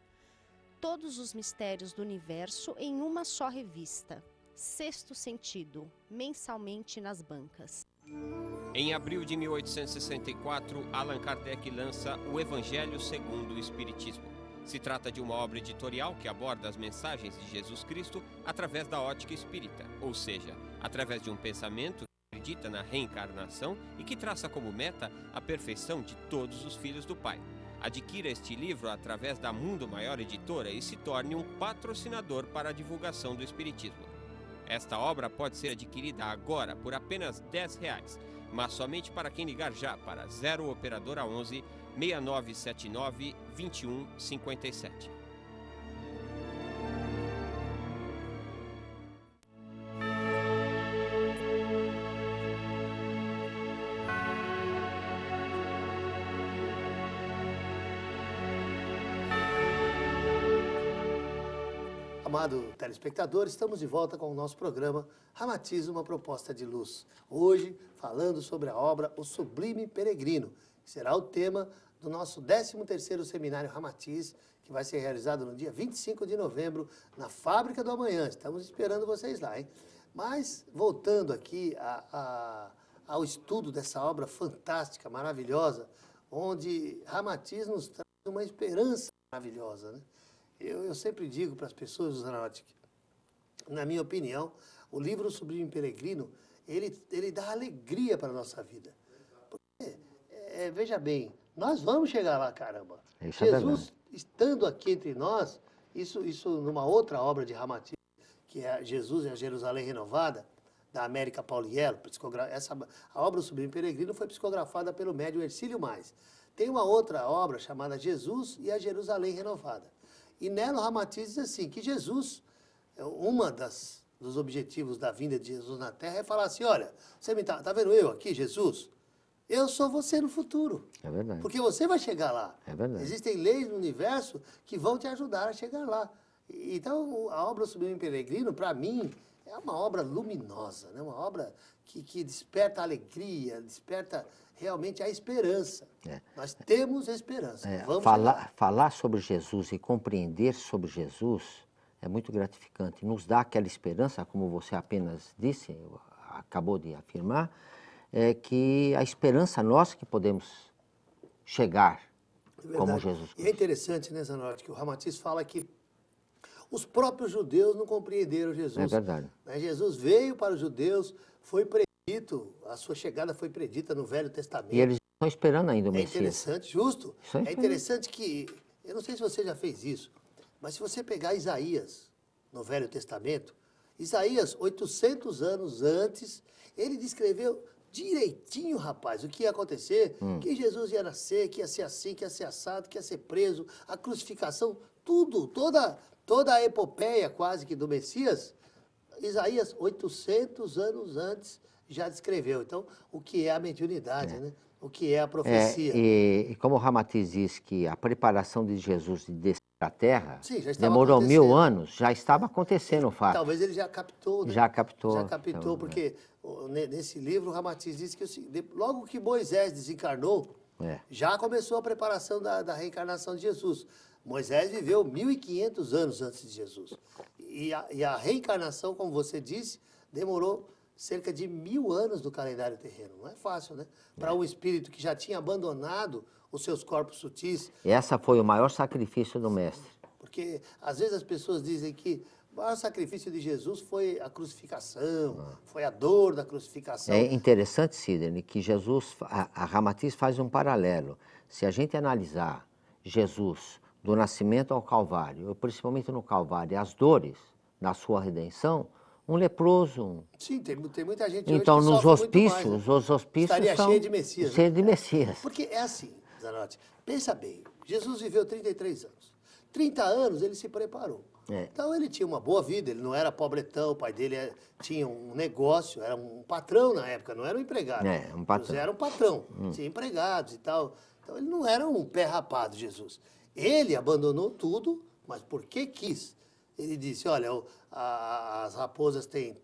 S5: todos os mistérios do universo em uma só revista. Sexto Sentido, mensalmente nas bancas.
S3: Em abril de 1864, Allan Kardec lança O Evangelho segundo o Espiritismo. Se trata de uma obra editorial que aborda as mensagens de Jesus Cristo através da ótica espírita, ou seja, através de um pensamento que acredita na reencarnação e que traça como meta a perfeição de todos os filhos do Pai. Adquira este livro através da Mundo Maior Editora e se torne um patrocinador para a divulgação do Espiritismo. Esta obra pode ser adquirida agora por apenas R$10, mas somente para quem ligar já para 0 Operadora 11 6979 2157.
S1: Amado telespectador, estamos de volta com o nosso programa Ramatiza, uma proposta de luz. Hoje, falando sobre a obra O Sublime Peregrino, que será o tema do nosso 13º Seminário Ramatiz, que vai ser realizado no dia 25 de novembro, na Fábrica do Amanhã. Estamos esperando vocês lá, hein? Mas, voltando aqui ao estudo dessa obra fantástica, maravilhosa, onde Ramatiz nos traz uma esperança maravilhosa, né? Eu sempre digo para as pessoas, Zanotti, que, na minha opinião, o livro O Sublime Peregrino, ele dá alegria para a nossa vida. Porque, veja bem, nós vamos chegar lá, caramba.
S2: Isso
S1: Jesus, estando aqui entre nós, isso numa outra obra de Ramatiz, que é Jesus e a Jerusalém Renovada, da América Pauliello, a obra O Sublime Peregrino foi psicografada pelo médium Hercílio Mais. Tem uma outra obra chamada Jesus e a Jerusalém Renovada. E nela o Ramatiz diz assim, que Jesus, dos objetivos da vinda de Jesus na Terra é falar assim, olha, você tá vendo eu aqui, Jesus? Eu sou você no futuro.
S2: É verdade.
S1: Porque você vai chegar lá.
S2: É verdade.
S1: Existem leis no universo que vão te ajudar a chegar lá. Então, a obra O Sublime Peregrino, para mim, é uma obra luminosa, né? Uma obra que desperta alegria, desperta realmente a esperança. Nós temos esperança. Vamos
S2: falar sobre Jesus e compreender sobre Jesus é muito gratificante. Nos dá aquela esperança, como você apenas disse, acabou de afirmar, que a esperança nossa que podemos chegar como Jesus Cristo.
S1: E é interessante, né, Zanotti, que o Ramatiz fala que os próprios judeus não compreenderam Jesus.
S2: É verdade.
S1: Jesus veio para os judeus, foi predito, a sua chegada foi predita no Velho Testamento.
S2: E eles estão esperando ainda o Messias.
S1: É interessante, justo. É interessante que, eu não sei se você já fez isso, mas se você pegar Isaías, no Velho Testamento, Isaías, 800 anos antes, ele descreveu direitinho, rapaz, o que ia acontecer, que Jesus ia nascer, que ia ser assim, que ia ser assado, que ia ser preso, a crucificação, tudo, toda a epopeia quase que do Messias, Isaías, 800 anos antes, já descreveu. Então, o que é a mediunidade, né? O que é a profecia.
S2: E como o Ramatiz diz que a preparação de Jesus de descer à Terra
S1: demorou
S2: 1000 anos, já estava acontecendo o fato.
S1: Talvez ele já captou, né?
S2: Já captou.
S1: Já captou, então, porque nesse livro o Ramatiz diz que logo que Moisés desencarnou, já começou a preparação da reencarnação de Jesus. Moisés viveu 1500 anos antes de Jesus. E a reencarnação, como você disse, demorou cerca de 1000 anos do calendário terreno. Não é fácil, né? Para um espírito que já tinha abandonado os seus corpos sutis.
S2: Essa foi o maior sacrifício do Mestre.
S1: Porque, às vezes, as pessoas dizem que o maior sacrifício de Jesus foi a crucificação, foi a dor da crucificação.
S2: É interessante, Sidney, que Jesus, a Ramatiz faz um paralelo. Se a gente analisar Jesus do nascimento ao Calvário, principalmente no Calvário, as dores da sua redenção, um leproso.
S1: Sim, tem muita gente
S2: então,
S1: hoje que
S2: nos
S1: hospícios,
S2: mais, né? Os hospícios
S1: estaria
S2: são
S1: cheio de Messias.
S2: Cheio de Messias.
S1: Porque é assim, Zanotti, pensa bem, Jesus viveu 33 anos. 30 anos ele se preparou. Então ele tinha uma boa vida, ele não era pobretão, o pai dele tinha um negócio, era um patrão na época, não era um empregado.
S2: Um patrão.
S1: José era um patrão, tinha empregados e tal. Então ele não era um pé rapado, Jesus. Ele abandonou tudo, mas porque quis. Ele disse, olha, as raposas têm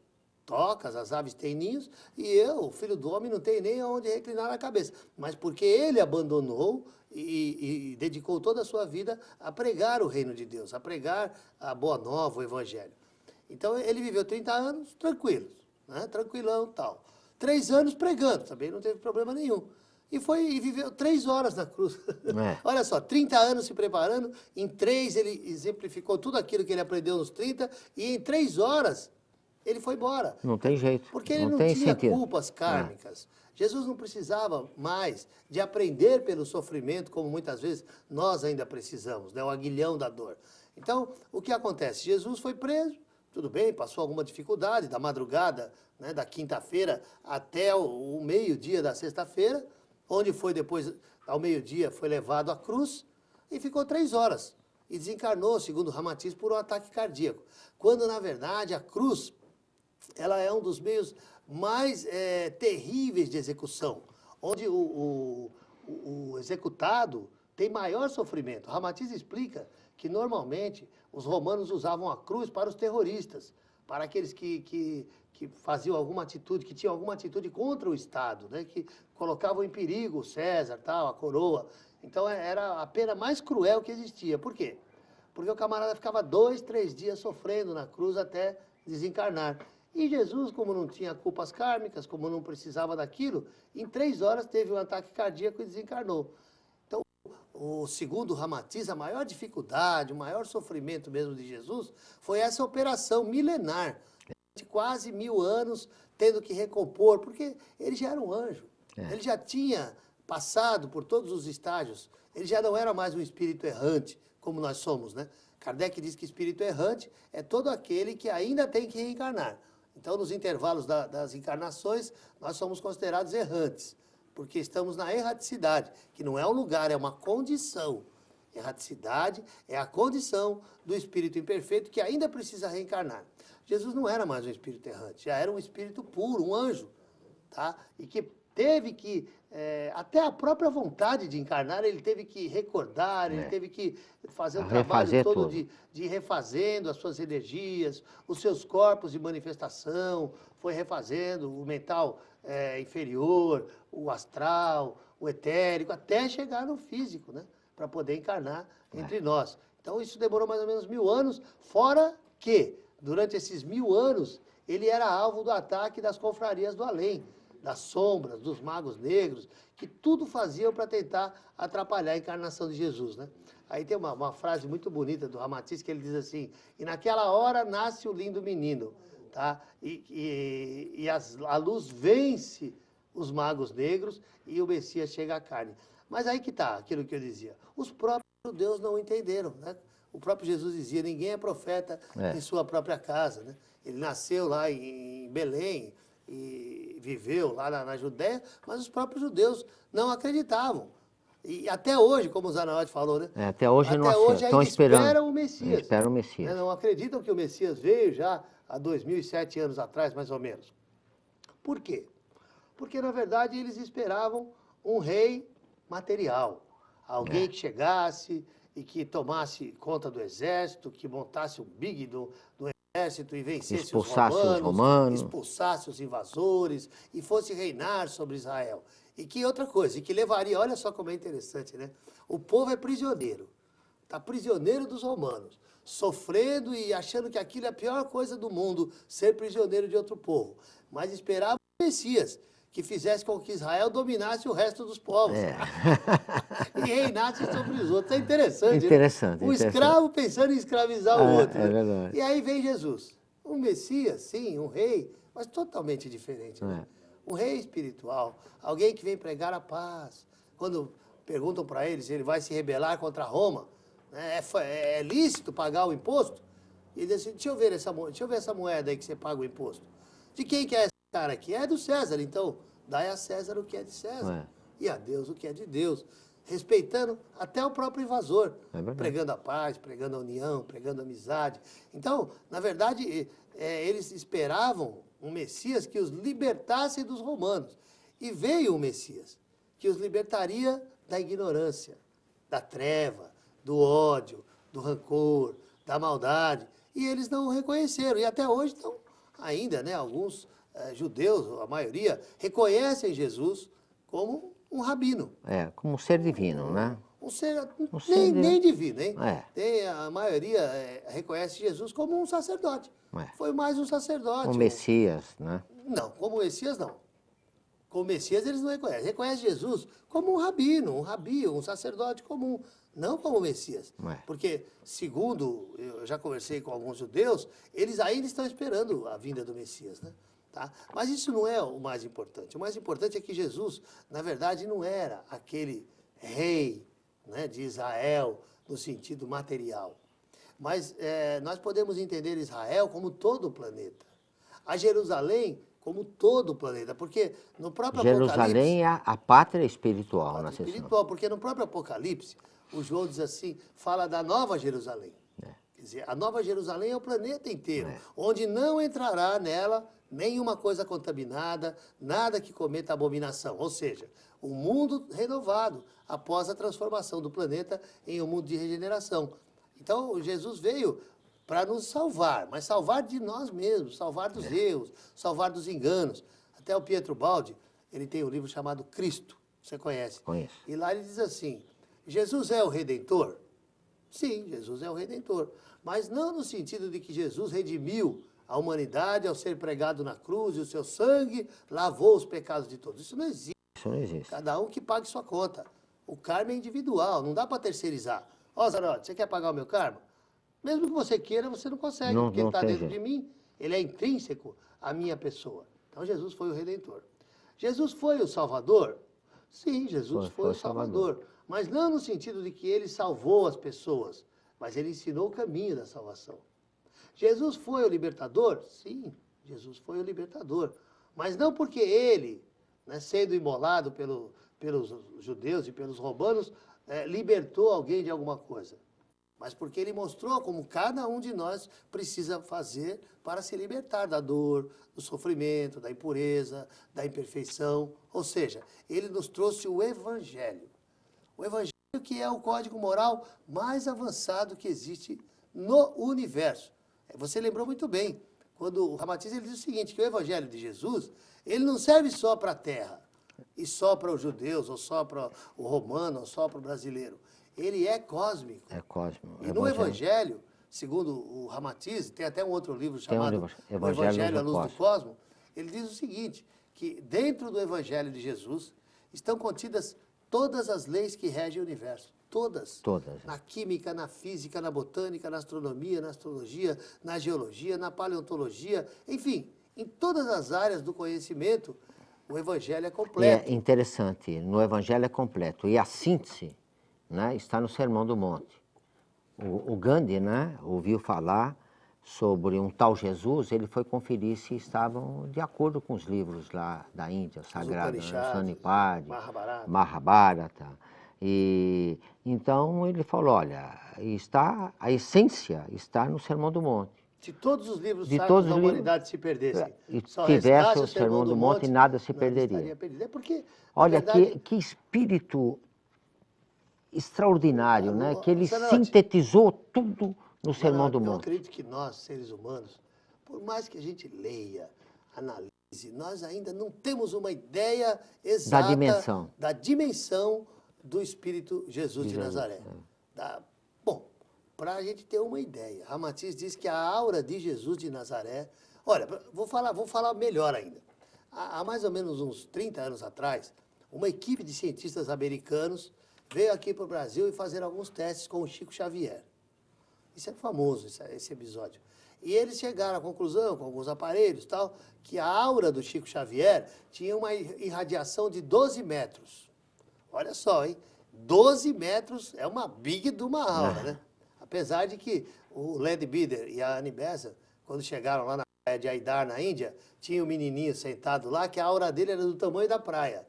S1: tocas, as aves têm ninhos, e eu, o Filho do Homem, não tenho nem onde reclinar a cabeça. Mas porque ele abandonou e dedicou toda a sua vida a pregar o reino de Deus, a pregar a boa nova, o evangelho. Então, ele viveu 30 anos tranquilos, né? Tranquilão e tal. 3 anos pregando, também não teve problema nenhum. E viveu 3 horas na cruz. Olha só, 30 anos se preparando, em 3 ele exemplificou tudo aquilo que ele aprendeu nos 30, e em 3 horas ele foi embora.
S2: Não tem jeito.
S1: Porque ele não
S2: tem
S1: tinha
S2: sentido.
S1: culpas kármicas. Jesus não precisava mais de aprender pelo sofrimento, como muitas vezes nós ainda precisamos, né? O aguilhão da dor. Então, o que acontece? Jesus foi preso, tudo bem, passou alguma dificuldade, da madrugada, né, da quinta-feira até o meio-dia da sexta-feira, onde foi depois, ao meio-dia, foi levado à cruz e ficou 3 horas. E desencarnou, segundo Ramatiz, por um ataque cardíaco. Quando, na verdade, a cruz, ela é um dos meios mais terríveis de execução, onde o executado tem maior sofrimento. Ramatiz explica que, normalmente, os romanos usavam a cruz para os terroristas, para aqueles que faziam alguma atitude, que tinham alguma atitude contra o Estado, né? Que colocavam em perigo o César, tal, a coroa. Então, era a pena mais cruel que existia. Por quê? Porque o camarada ficava 2, 3 dias sofrendo na cruz até desencarnar. E Jesus, como não tinha culpas kármicas, como não precisava daquilo, em 3 horas teve um ataque cardíaco e desencarnou. Então, segundo Ramatiz, a maior dificuldade, o maior sofrimento mesmo de Jesus foi essa operação milenar, de quase 1000 anos, tendo que recompor, porque ele já era um anjo. Ele já tinha passado por todos os estágios, ele já não era mais um espírito errante, como nós somos, né? Kardec diz que espírito errante é todo aquele que ainda tem que reencarnar. Então, nos intervalos das encarnações, nós somos considerados errantes, porque estamos na erraticidade, que não é um lugar, é uma condição. Erraticidade é a condição do espírito imperfeito que ainda precisa reencarnar. Jesus não era mais um espírito errante, já era um espírito puro, um anjo, tá? E que teve que, até a própria vontade de encarnar, ele teve que recordar, ele teve que fazer um trabalho todo de ir refazendo as suas energias, os seus corpos de manifestação, foi refazendo o mental inferior, o astral, o etérico, até chegar no físico, né? Para poder encarnar entre nós. Então, isso demorou mais ou menos 1000 anos, fora que, durante esses 1000 anos, ele era alvo do ataque das confrarias do além, das sombras, dos magos negros, que tudo faziam para tentar atrapalhar a encarnação de Jesus, né? Aí tem uma frase muito bonita do Ramatiz, que ele diz assim: e naquela hora nasce o lindo menino, tá? E a luz vence os magos negros e o Messias chega à carne. Mas aí que está aquilo que eu dizia. Os próprios judeus não entenderam, né? O próprio Jesus dizia: ninguém é profeta em sua própria casa, né? Ele nasceu lá em Belém e viveu lá na Judéia, mas os próprios judeus não acreditavam. E até hoje, como o Zanahotti falou, né?
S2: Até hoje
S1: ainda esperam o Messias.
S2: Esperam o Messias.
S1: Não acreditam que o Messias veio já há 2007 anos atrás, mais ou menos. Por quê? Porque, na verdade, eles esperavam um rei material. Alguém que chegasse e que tomasse conta do exército, que montasse o big do exército e vencesse
S2: expulsasse os romanos,
S1: expulsasse os invasores e fosse reinar sobre Israel. E que outra coisa, e que levaria, olha só como é interessante, né? O povo é prisioneiro, está prisioneiro dos romanos, sofrendo e achando que aquilo é a pior coisa do mundo, ser prisioneiro de outro povo. Mas esperava o Messias, que fizesse com que Israel dominasse o resto dos povos. E reinasse sobre os outros. É interessante.
S2: Interessante.
S1: Um escravo pensando em escravizar o outro.
S2: É verdade.
S1: E aí vem Jesus. Um Messias, sim, um rei, mas totalmente diferente. Né? Um rei espiritual. Alguém que vem pregar a paz. Quando perguntam para ele se ele vai se rebelar contra Roma, né, é lícito pagar o imposto? E ele diz assim: deixa eu ver essa moeda aí que você paga o imposto. De quem que é esse cara aqui? É do César, então dai a César o que é de César. E a Deus o que é de Deus. Respeitando até o próprio invasor. Pregando a paz, pregando a união, pregando a amizade. Então, na verdade, eles esperavam um Messias que os libertasse dos romanos. E veio o Messias, que os libertaria da ignorância, da treva, do ódio, do rancor, da maldade. E eles não o reconheceram. E até hoje estão ainda, né, alguns judeus, a maioria, reconhecem Jesus como um rabino.
S2: Como um ser divino, né?
S1: Um ser,
S2: Um ser
S1: nem divino, hein?
S2: É.
S1: A maioria reconhece Jesus como um sacerdote. Foi mais um sacerdote.
S2: Um Messias, né?
S1: Não, como Messias não. Como Messias eles não reconhecem. Reconhecem Jesus como um rabino, um rabi, um sacerdote comum, não como Messias. Porque, segundo, eu já conversei com alguns judeus, eles ainda estão esperando a vinda do Messias, né? Tá? Mas isso não é o mais importante. O mais importante é que Jesus, na verdade, não era aquele rei, né, de Israel no sentido material. Mas nós podemos entender Israel como todo o planeta. A Jerusalém como todo o planeta, porque no próprio
S2: Jerusalém é a pátria espiritual.
S1: Porque no próprio Apocalipse, o João diz assim, fala da Nova Jerusalém. Quer dizer, a Nova Jerusalém é o planeta inteiro, onde não entrará nela nenhuma coisa contaminada, nada que cometa abominação. Ou seja, um mundo renovado após a transformação do planeta em um mundo de regeneração. Então, Jesus veio para nos salvar, mas salvar de nós mesmos, salvar dos erros, salvar dos enganos. Até o Pietro Baldi, ele tem um livro chamado Cristo, você conhece?
S2: Conheço.
S1: E lá ele diz assim, Jesus é o Redentor? Sim, Jesus é o Redentor, mas não no sentido de que Jesus redimiu a humanidade ao ser pregado na cruz e o seu sangue lavou os pecados de todos. Isso não existe.
S2: Isso não existe.
S1: Cada um que pague sua conta. O karma é individual, não dá para terceirizar. Ó, Zarote, você quer pagar o meu karma? Mesmo que você queira, você não consegue, porque ele está dentro de mim, ele é intrínseco à minha pessoa. Então, Jesus foi o Redentor. Jesus foi o Salvador? Sim, Jesus foi o Salvador. Mas não no sentido de que ele salvou as pessoas, mas ele ensinou o caminho da salvação. Jesus foi o libertador? Sim, Jesus foi o libertador. Mas não porque ele, né, sendo imolado pelos judeus e pelos romanos, libertou alguém de alguma coisa. Mas porque ele mostrou como cada um de nós precisa fazer para se libertar da dor, do sofrimento, da impureza, da imperfeição. Ou seja, ele nos trouxe o Evangelho. O Evangelho que é o código moral mais avançado que existe no universo. Você lembrou muito bem, quando o Ramatiz ele diz o seguinte, que o Evangelho de Jesus, ele não serve só para a terra, e só para os judeus, ou só para o romano, ou só para o brasileiro. Ele é cósmico.
S2: É cósmico.
S1: E no Evangelho, segundo o Ramatiz, tem até um outro livro chamado Evangelho à Luz do Cosmo, ele diz o seguinte, que dentro do Evangelho de Jesus estão contidas todas as leis que regem o universo. Todas.
S2: Todas.
S1: Na química, na física, na botânica, na astronomia, na astrologia, na geologia, na paleontologia, enfim, em todas as áreas do conhecimento, o Evangelho é completo.
S2: É interessante, no Evangelho é completo. E a síntese, né, está no Sermão do Monte. O Gandhi, né, ouviu falar sobre um tal Jesus, ele foi conferir se estavam de acordo com os livros lá da Índia, sagrados, né, Sanipada, Mahabharata. E então ele falou, olha, a essência está no Sermão do Monte.
S1: Se todos os livros sacros da humanidade se perdessem,
S2: e tivesse o Sermão do Monte, nada se perderia.
S1: É porque,
S2: olha, verdade, que espírito extraordinário, né? Que ele sintetizou tudo no Sermão do Monte.
S1: Eu acredito que nós, seres humanos, por mais que a gente leia, analise, nós ainda não temos uma ideia exata da dimensão do Espírito Jesus de Nazaré. Bom, para a gente ter uma ideia, Ramatiz diz que a aura de Jesus de Nazaré... Olha, vou falar melhor ainda. Há mais ou menos uns 30 anos atrás, uma equipe de cientistas americanos veio aqui para o Brasil e fazer alguns testes com o Chico Xavier. Isso é famoso, esse episódio. E eles chegaram à conclusão, com alguns aparelhos e tal, que a aura do Chico Xavier tinha uma irradiação de 12 metros. Olha só, hein? 12 metros é uma big de uma aura, né? Apesar de que o Led Bieder e a Annie Besant, quando chegaram lá na praia de Aidar, na Índia, tinha um menininho sentado lá, que a aura dele era do tamanho da praia.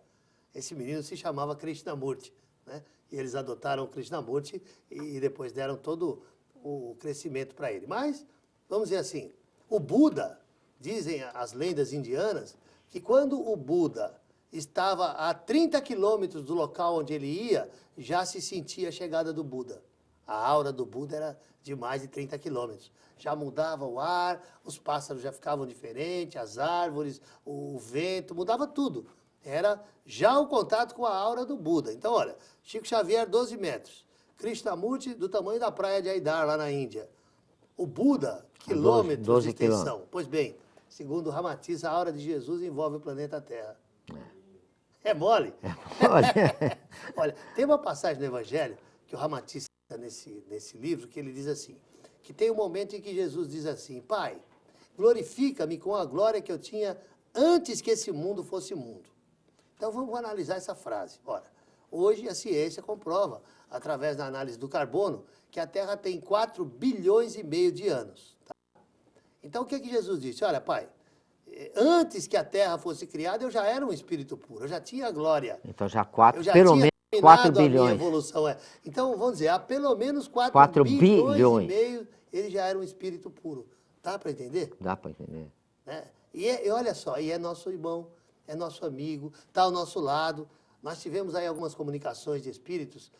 S1: Esse menino se chamava Krishnamurti, né? E eles adotaram o Krishnamurti e depois deram todo o crescimento para ele. Mas, vamos dizer assim, o Buda, dizem as lendas indianas, que quando o Buda estava a 30 quilômetros do local onde ele ia, já se sentia a chegada do Buda. A aura do Buda era de mais de 30 quilômetros. já mudava o ar, os pássaros já ficavam diferentes, as árvores, o vento, mudava tudo. Era já o contato com a aura do Buda. Então, olha, Chico Xavier, 12 metros. Krishnamurti, do tamanho da praia de Aidar, lá na Índia. O Buda, quilômetros
S2: 12
S1: de extensão.
S2: quilômetros.
S1: Pois bem, segundo Ramatiz, a aura de Jesus envolve o planeta Terra. É mole?
S2: Olha,
S1: Olha, tem uma passagem no Evangelho que o Ramatiz cita nesse livro, que ele diz assim, que tem um momento em que Jesus diz assim, Pai, glorifica-me com a glória que eu tinha antes que esse mundo fosse mundo. Então vamos analisar essa frase. Ora, hoje a ciência comprova, através da análise do carbono, que a Terra tem 4 bilhões e meio de anos. Tá? Então o que Jesus disse? Olha, Pai, antes que a Terra fosse criada, eu já era um espírito puro, eu já tinha glória.
S2: então já
S1: Eu já
S2: pelo
S1: tinha
S2: menos
S1: terminado
S2: 4
S1: a minha
S2: bilhões.
S1: evolução. Então, vamos dizer, há pelo menos
S2: 4
S1: bilhões e meio, ele já era um espírito puro. Dá para entender?
S2: Dá para entender.
S1: Né? E olha só, e é nosso irmão, é nosso amigo, está ao nosso lado. Nós tivemos aí algumas comunicações de espíritos,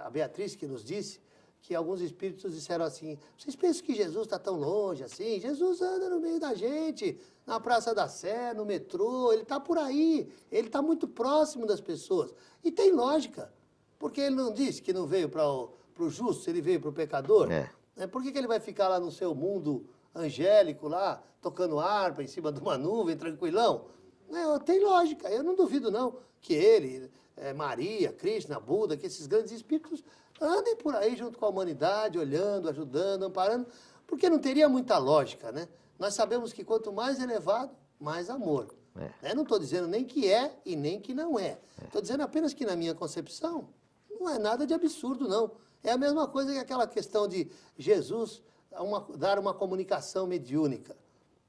S1: a Beatriz que nos disse, que alguns espíritos disseram assim, vocês pensam que Jesus está tão longe assim? Jesus anda no meio da gente, na Praça da Sé, no metrô, ele está por aí, ele está muito próximo das pessoas. E tem lógica, porque ele não disse que não veio para o justo, ele veio para o pecador. Por que ele vai ficar lá no seu mundo angélico, lá, tocando harpa em cima de uma nuvem, tranquilão? Tem lógica, eu não duvido não que ele, Maria, Krishna, Buda, que esses grandes espíritos andem por aí junto com a humanidade, olhando, ajudando, amparando, porque não teria muita lógica, né? Nós sabemos que quanto mais elevado, mais amor. Não estou dizendo nem que é e nem que não é. Estou dizendo apenas que na minha concepção não é nada de absurdo, não. É a mesma coisa que aquela questão de Jesus dar uma comunicação mediúnica.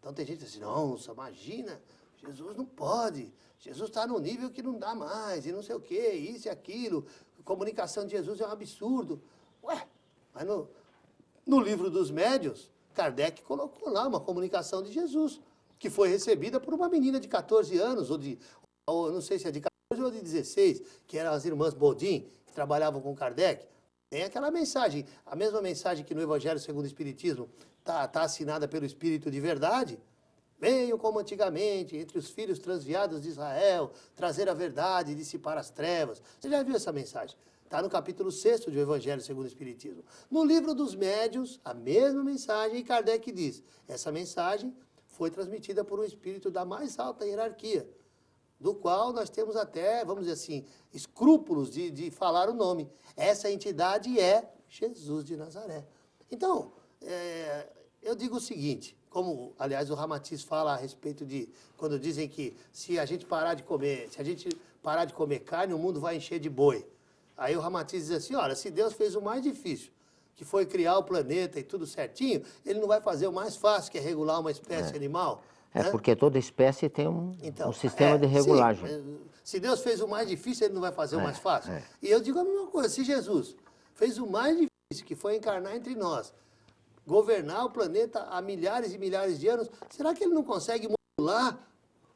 S1: Então tem gente assim, nossa, imagina, Jesus não pode, Jesus está no nível que não dá mais, e não sei o quê, isso e aquilo, a comunicação de Jesus é um absurdo. Ué, mas no livro dos médiuns, Kardec colocou lá uma comunicação de Jesus, que foi recebida por uma menina de 14 anos, ou não sei se é de 14 ou de 16, que eram as irmãs Bodin, que trabalhavam com Kardec. Tem aquela mensagem, a mesma mensagem que no Evangelho segundo o Espiritismo está assinada pelo Espírito de verdade. Venham como antigamente, entre os filhos transviados de Israel, trazer a verdade e dissipar as trevas. Você já viu essa mensagem? Está no capítulo 6º do Evangelho segundo o Espiritismo. No livro dos médiuns, a mesma mensagem, e Kardec diz, essa mensagem foi transmitida por um espírito da mais alta hierarquia, do qual nós temos até, vamos dizer assim, escrúpulos de falar o nome. Essa entidade é Jesus de Nazaré. Então, eu digo o seguinte, como, aliás, o Ramatiz fala a respeito de, quando dizem que se a gente parar de comer carne, o mundo vai encher de boi. Aí o Ramatiz diz assim, olha, se Deus fez o mais difícil, que foi criar o planeta e tudo certinho, ele não vai fazer o mais fácil, que é regular uma espécie animal? Né?
S2: Porque toda espécie tem um sistema de regulagem.
S1: Sim, se Deus fez o mais difícil, ele não vai fazer o mais fácil? E eu digo a mesma coisa, se Jesus fez o mais difícil, que foi encarnar entre nós, governar o planeta há milhares e milhares de anos, será que ele não consegue modular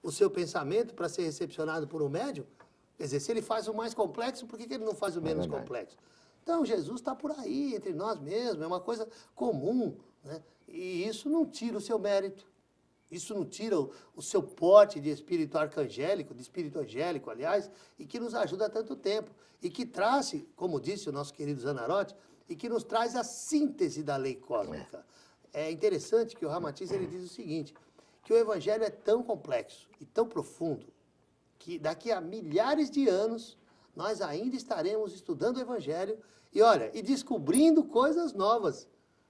S1: o seu pensamento para ser recepcionado por um médium? Quer dizer, se ele faz o mais complexo, por que ele não faz o menos complexo? Então, Jesus está por aí, entre nós mesmos, é uma coisa comum, né? E isso não tira o seu mérito, isso não tira o seu porte de espírito arcangélico, de espírito angélico, aliás, e que nos ajuda há tanto tempo, e que traz, como disse o nosso querido Zanarotti, e que nos traz a síntese da lei cósmica. É interessante que o Ramatiz ele diz o seguinte, que o Evangelho é tão complexo e tão profundo, que daqui a milhares de anos nós ainda estaremos estudando o Evangelho e, olha, e descobrindo coisas novas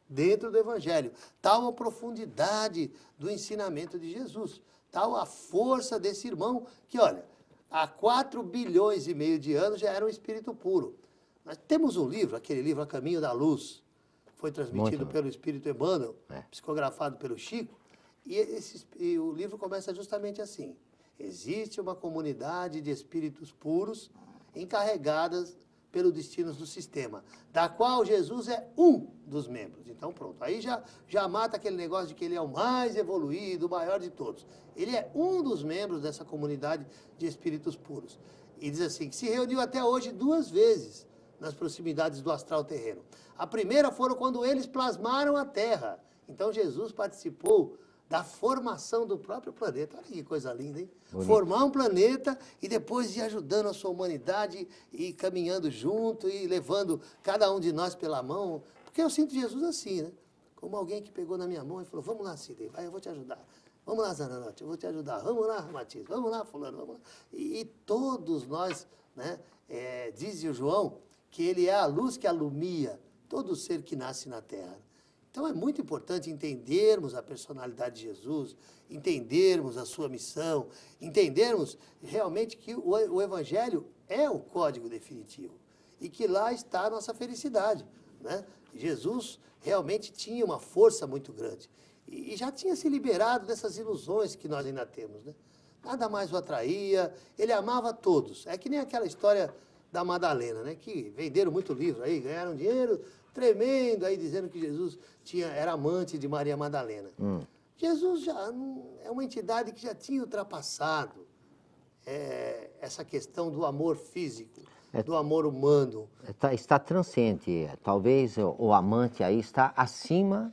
S1: dentro do Evangelho. Tal a profundidade do ensinamento de Jesus, tal a força desse irmão que, olha, há 4 bilhões e meio de anos já era um espírito puro. Nós temos um livro, aquele livro A Caminho da Luz, que foi transmitido pelo Espírito Emmanuel, psicografado pelo Chico, e o livro começa justamente assim. Existe uma comunidade de espíritos puros encarregadas pelos destinos do sistema, da qual Jesus é um dos membros. Então, pronto, aí já mata aquele negócio de que ele é o mais evoluído, o maior de todos. Ele é um dos membros dessa comunidade de espíritos puros. E diz assim, que se reuniu até hoje 2 vezes nas proximidades do astral terreno. A primeira foram quando eles plasmaram a Terra Então Jesus participou da formação do próprio planeta. Olha que coisa linda, hein?
S2: Bonito.
S1: Formar um planeta e depois ir ajudando a sua humanidade e caminhando junto e levando cada um de nós pela mão. Porque eu sinto Jesus assim, né? Como alguém que pegou na minha mão e falou, vamos lá, Sidney, vai, eu vou te ajudar. Vamos lá, Zananotti, eu vou te ajudar. Vamos lá, Matias, vamos lá, fulano, vamos lá. E todos nós, né, diz o João, que ele é a luz que alumia todo ser que nasce na terra. Então é muito importante entendermos a personalidade de Jesus, entendermos a sua missão, entendermos realmente que o Evangelho é o código definitivo e que lá está a nossa felicidade, né? Jesus realmente tinha uma força muito grande e já tinha se liberado dessas ilusões que nós ainda temos, né? Nada mais o atraía, ele amava todos. É que nem aquela história da Madalena, né? Que venderam muito livro aí, ganharam dinheiro tremendo aí dizendo que Jesus era amante de Maria Madalena. Jesus já é uma entidade que já tinha ultrapassado essa questão do amor físico, do amor humano.
S2: Está transcendente. Talvez o amante aí está acima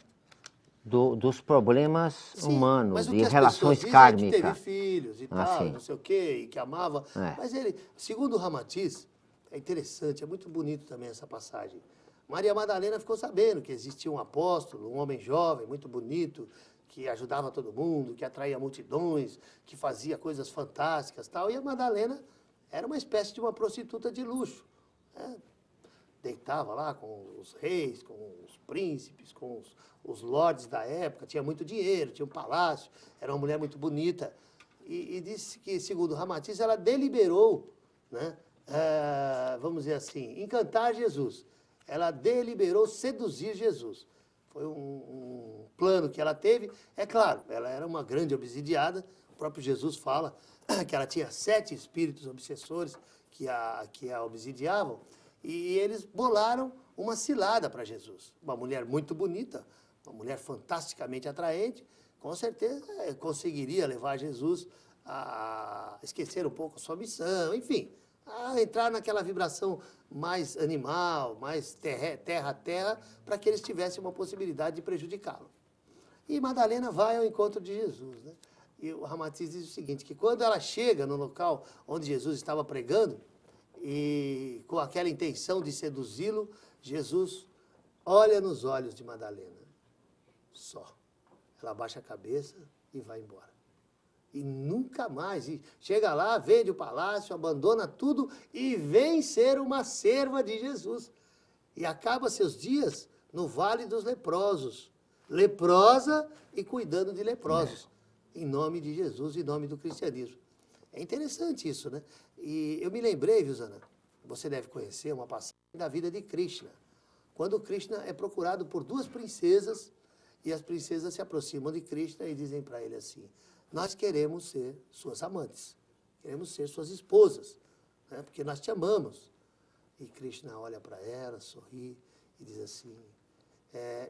S2: dos problemas
S1: Sim,
S2: humanos
S1: mas o
S2: e
S1: que as
S2: relações
S1: pessoas dizem
S2: kármicas.
S1: é que teve filhos e tal,
S2: sim.
S1: não sei o quê, e que amava. Mas ele, segundo o Ramatiz, é interessante, é muito bonito também essa passagem. Maria Madalena ficou sabendo que existia um apóstolo, um homem jovem, muito bonito, que ajudava todo mundo, que atraía multidões, que fazia coisas fantásticas e tal. E a Madalena era uma espécie de uma prostituta de luxo, né? Deitava lá com os reis, com os príncipes, com os lordes da época, tinha muito dinheiro, tinha um palácio, era uma mulher muito bonita. E disse que, segundo Ramatiz, ela deliberou, né, vamos dizer assim, encantar Jesus. Ela deliberou seduzir Jesus. Foi um plano que ela teve. É claro, ela era uma grande obsidiada. O próprio Jesus fala que ela tinha 7 espíritos obsessores que a obsidiavam. E eles bolaram uma cilada para Jesus. Uma mulher muito bonita, uma mulher fantasticamente atraente, com certeza conseguiria levar Jesus a esquecer um pouco a sua missão, enfim, a entrar naquela vibração mais animal, mais terra a terra, para que eles tivessem uma possibilidade de prejudicá-lo. E Madalena vai ao encontro de Jesus, né? E o Ramatiz diz o seguinte, que quando ela chega no local onde Jesus estava pregando, e com aquela intenção de seduzi-lo, Jesus olha nos olhos de Madalena. Só. Ela abaixa a cabeça e vai embora. E nunca mais. E chega lá, vende o palácio, abandona tudo e vem ser uma serva de Jesus. E acaba seus dias no Vale dos Leprosos. Leprosa e cuidando de leprosos. Em nome de Jesus, em nome do cristianismo. É interessante isso, né? E eu me lembrei, viu, Zana? Você deve conhecer uma passagem da vida de Krishna. Quando Krishna é procurado por 2 princesas, e as princesas se aproximam de Krishna e dizem para ele assim, nós queremos ser suas amantes, queremos ser suas esposas, né? Porque nós te amamos. E Krishna olha para ela, sorri e diz assim,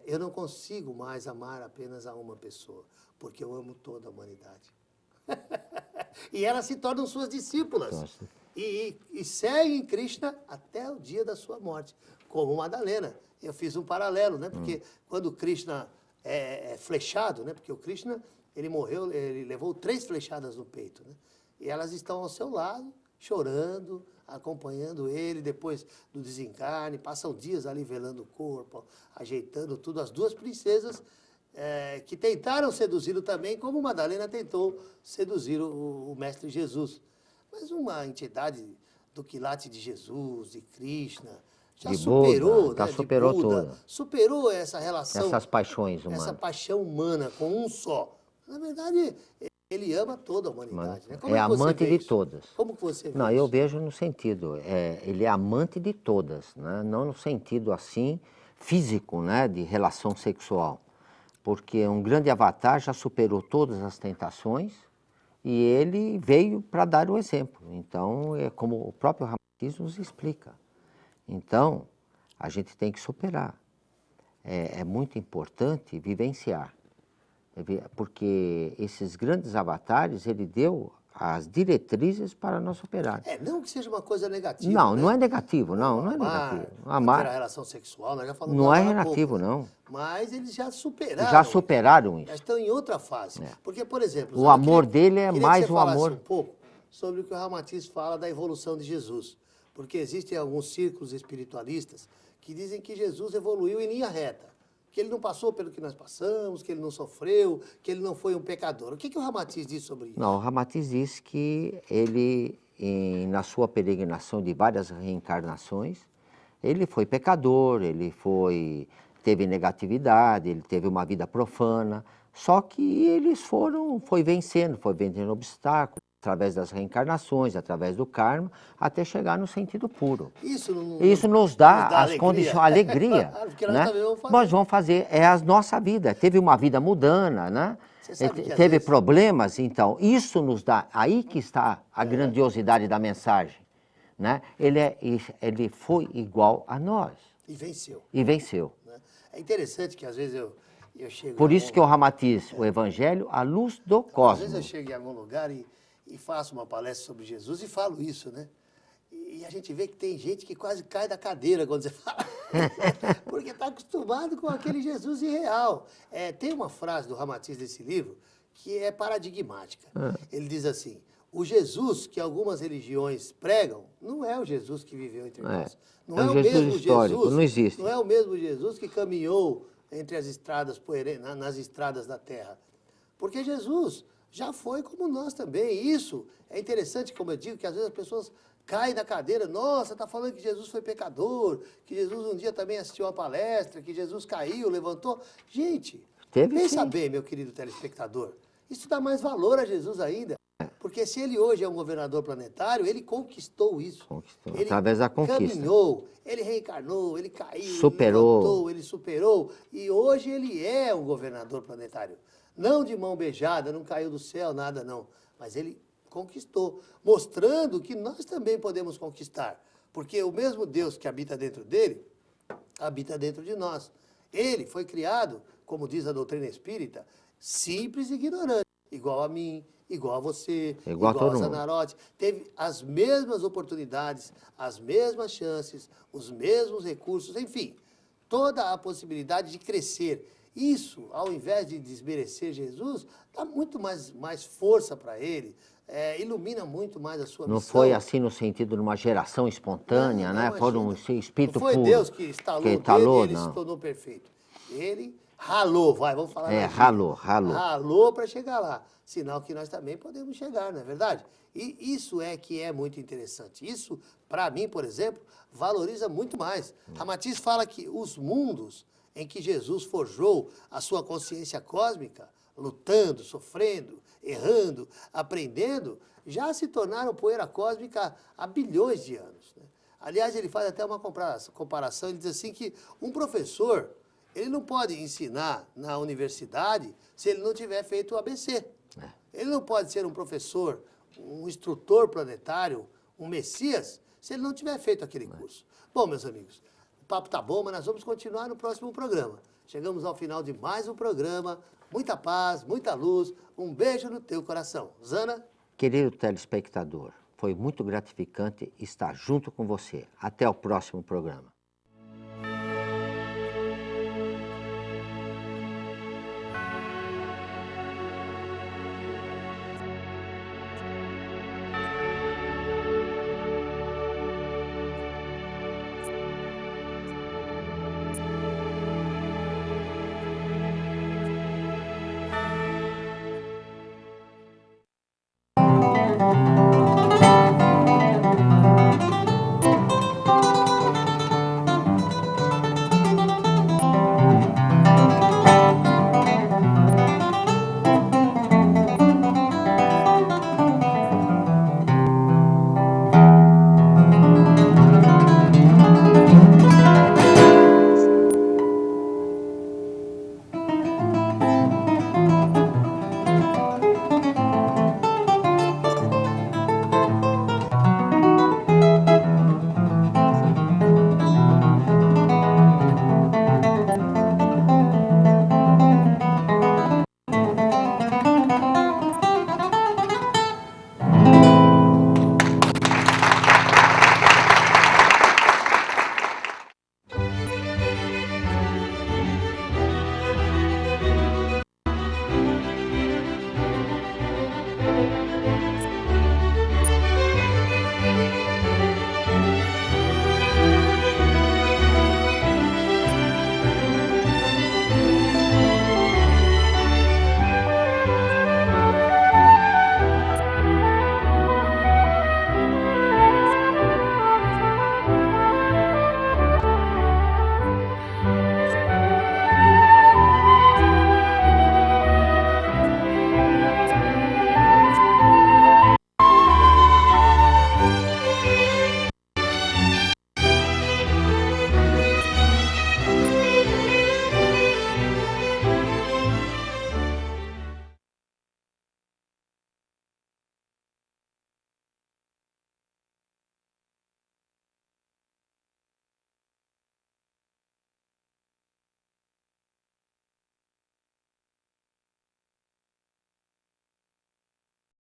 S1: eu não consigo mais amar apenas a uma pessoa, porque eu amo toda a humanidade. E elas se tornam suas discípulas. E seguem Krishna até o dia da sua morte, como Madalena. Eu fiz um paralelo, né? Porque quando Krishna é flechado, né? Porque o Krishna, ele morreu, ele levou 3 flechadas no peito, né? E elas estão ao seu lado, chorando, acompanhando ele depois do desencarne, passam dias ali velando o corpo, ajeitando tudo. As 2 princesas que tentaram seduzi-lo também, como Madalena tentou seduzir o Mestre Jesus. Mas uma entidade do quilate de Jesus, de Krishna, já
S2: de
S1: superou,
S2: Buda,
S1: né,
S2: superou
S1: de Buda,
S2: tudo.
S1: Superou essa relação,
S2: essas paixões humanas.
S1: essa paixão humana com um só. Na verdade, ele ama toda a humanidade. Né?
S2: É amante de
S1: isso?
S2: todas.
S1: Como que você vê
S2: Não,
S1: isso?
S2: eu vejo no sentido, ele é amante de todas, né? Não no sentido assim físico, né, de relação sexual. Porque um grande avatar já superou todas as tentações e ele veio para dar o exemplo. Então, é como o próprio Ramatiz nos explica. Então, a gente tem que superar. É muito importante vivenciar, porque esses grandes avatares, ele deu as diretrizes para nós operar.
S1: Não que seja uma coisa negativa.
S2: Não,
S1: né?
S2: não é negativo, não é negativo.
S1: Ter a relação sexual, nós já falamos
S2: não é
S1: agora há
S2: negativo,
S1: pouco, né?
S2: não.
S1: Mas eles já superaram.
S2: Já superaram
S1: Já
S2: isso.
S1: estão em outra fase. Porque, por exemplo...
S2: O amor dele é mais
S1: um
S2: o amor...
S1: um pouco sobre o que o Ramatiz fala da evolução de Jesus. Porque existem alguns círculos espiritualistas que dizem que Jesus evoluiu em linha reta. Que ele não passou pelo que nós passamos, que ele não sofreu, que ele não foi um pecador. O que o Ramatiz diz sobre isso?
S2: Não, o Ramatiz diz que ele, na sua peregrinação de várias reencarnações, ele foi pecador, teve negatividade, ele teve uma vida profana, só que foi vencendo obstáculos, através das reencarnações, através do karma, até chegar no sentido puro. Isso nos dá as condições, alegria.
S1: Porque nós
S2: né?
S1: também vamos fazer.
S2: Nós vamos fazer, é a nossa vida. Teve uma vida mudana, né? Teve problemas, então, isso nos dá, aí que está a grandiosidade da mensagem. Né? Ele foi igual a nós.
S1: E venceu.
S2: Né?
S1: É interessante que às vezes eu chego...
S2: Por isso que o Ramatiz, o Evangelho, a luz do cosmos.
S1: Às vezes eu chego em algum lugar e faço uma palestra sobre Jesus e falo isso, né? E a gente vê que tem gente que quase cai da cadeira quando você fala. Porque está acostumado com aquele Jesus irreal. Tem uma frase do Ramatiz desse livro que é paradigmática. Ele diz assim: o Jesus que algumas religiões pregam não é o Jesus que viveu entre nós. Não é o
S2: Jesus histórico, não existe.
S1: Não é o mesmo Jesus que caminhou entre as estradas, nas estradas da terra. Porque Jesus já foi como nós também. Isso é interessante, como eu digo, que às vezes as pessoas caem da cadeira. Nossa, está falando que Jesus foi pecador, que Jesus um dia também assistiu uma palestra, que Jesus caiu, levantou. Gente, pensa bem, meu querido telespectador. Isso dá mais valor a Jesus ainda. Porque se ele hoje é um governador planetário, ele conquistou isso.
S2: Ele através da conquista.
S1: Ele caminhou, ele reencarnou, ele caiu,
S2: superou.
S1: Ele levantou, ele superou. E hoje ele é um governador planetário. Não de mão beijada, não caiu do céu, nada não. Mas ele conquistou, mostrando que nós também podemos conquistar. Porque o mesmo Deus que habita dentro dele, habita dentro de nós. Ele foi criado, como diz a doutrina espírita, simples e ignorante. Igual a mim, igual a você, igual a Zanarotti. Teve as mesmas oportunidades, as mesmas chances, os mesmos recursos, enfim. Toda a possibilidade de crescer. Isso, ao invés de desmerecer Jesus, dá muito mais força para ele, ilumina muito mais a sua missão.
S2: Não foi assim no sentido de uma geração espontânea, né? Foi um espírito puro.
S1: Não foi Deus que instalou dele e ele se tornou perfeito. Ele ralou, vamos falar assim.
S2: Ralou.
S1: Ralou para chegar lá. Sinal que nós também podemos chegar, não é verdade? E isso é que é muito interessante. Isso, para mim, por exemplo, valoriza muito mais. Ramatiz fala que os mundos em que Jesus forjou a sua consciência cósmica, lutando, sofrendo, errando, aprendendo, já se tornaram poeira cósmica há bilhões de anos. Né? Aliás, ele faz até uma comparação, ele diz assim que um professor, ele não pode ensinar na universidade se ele não tiver feito o ABC. Ele não pode ser um professor, um instrutor planetário, um messias, se ele não tiver feito aquele curso. Bom, meus amigos, o papo tá bom, mas nós vamos continuar no próximo programa. Chegamos ao final de mais um programa. Muita paz, muita luz. Um beijo no teu coração. Zana?
S2: Querido telespectador, foi muito gratificante estar junto com você. Até o próximo programa.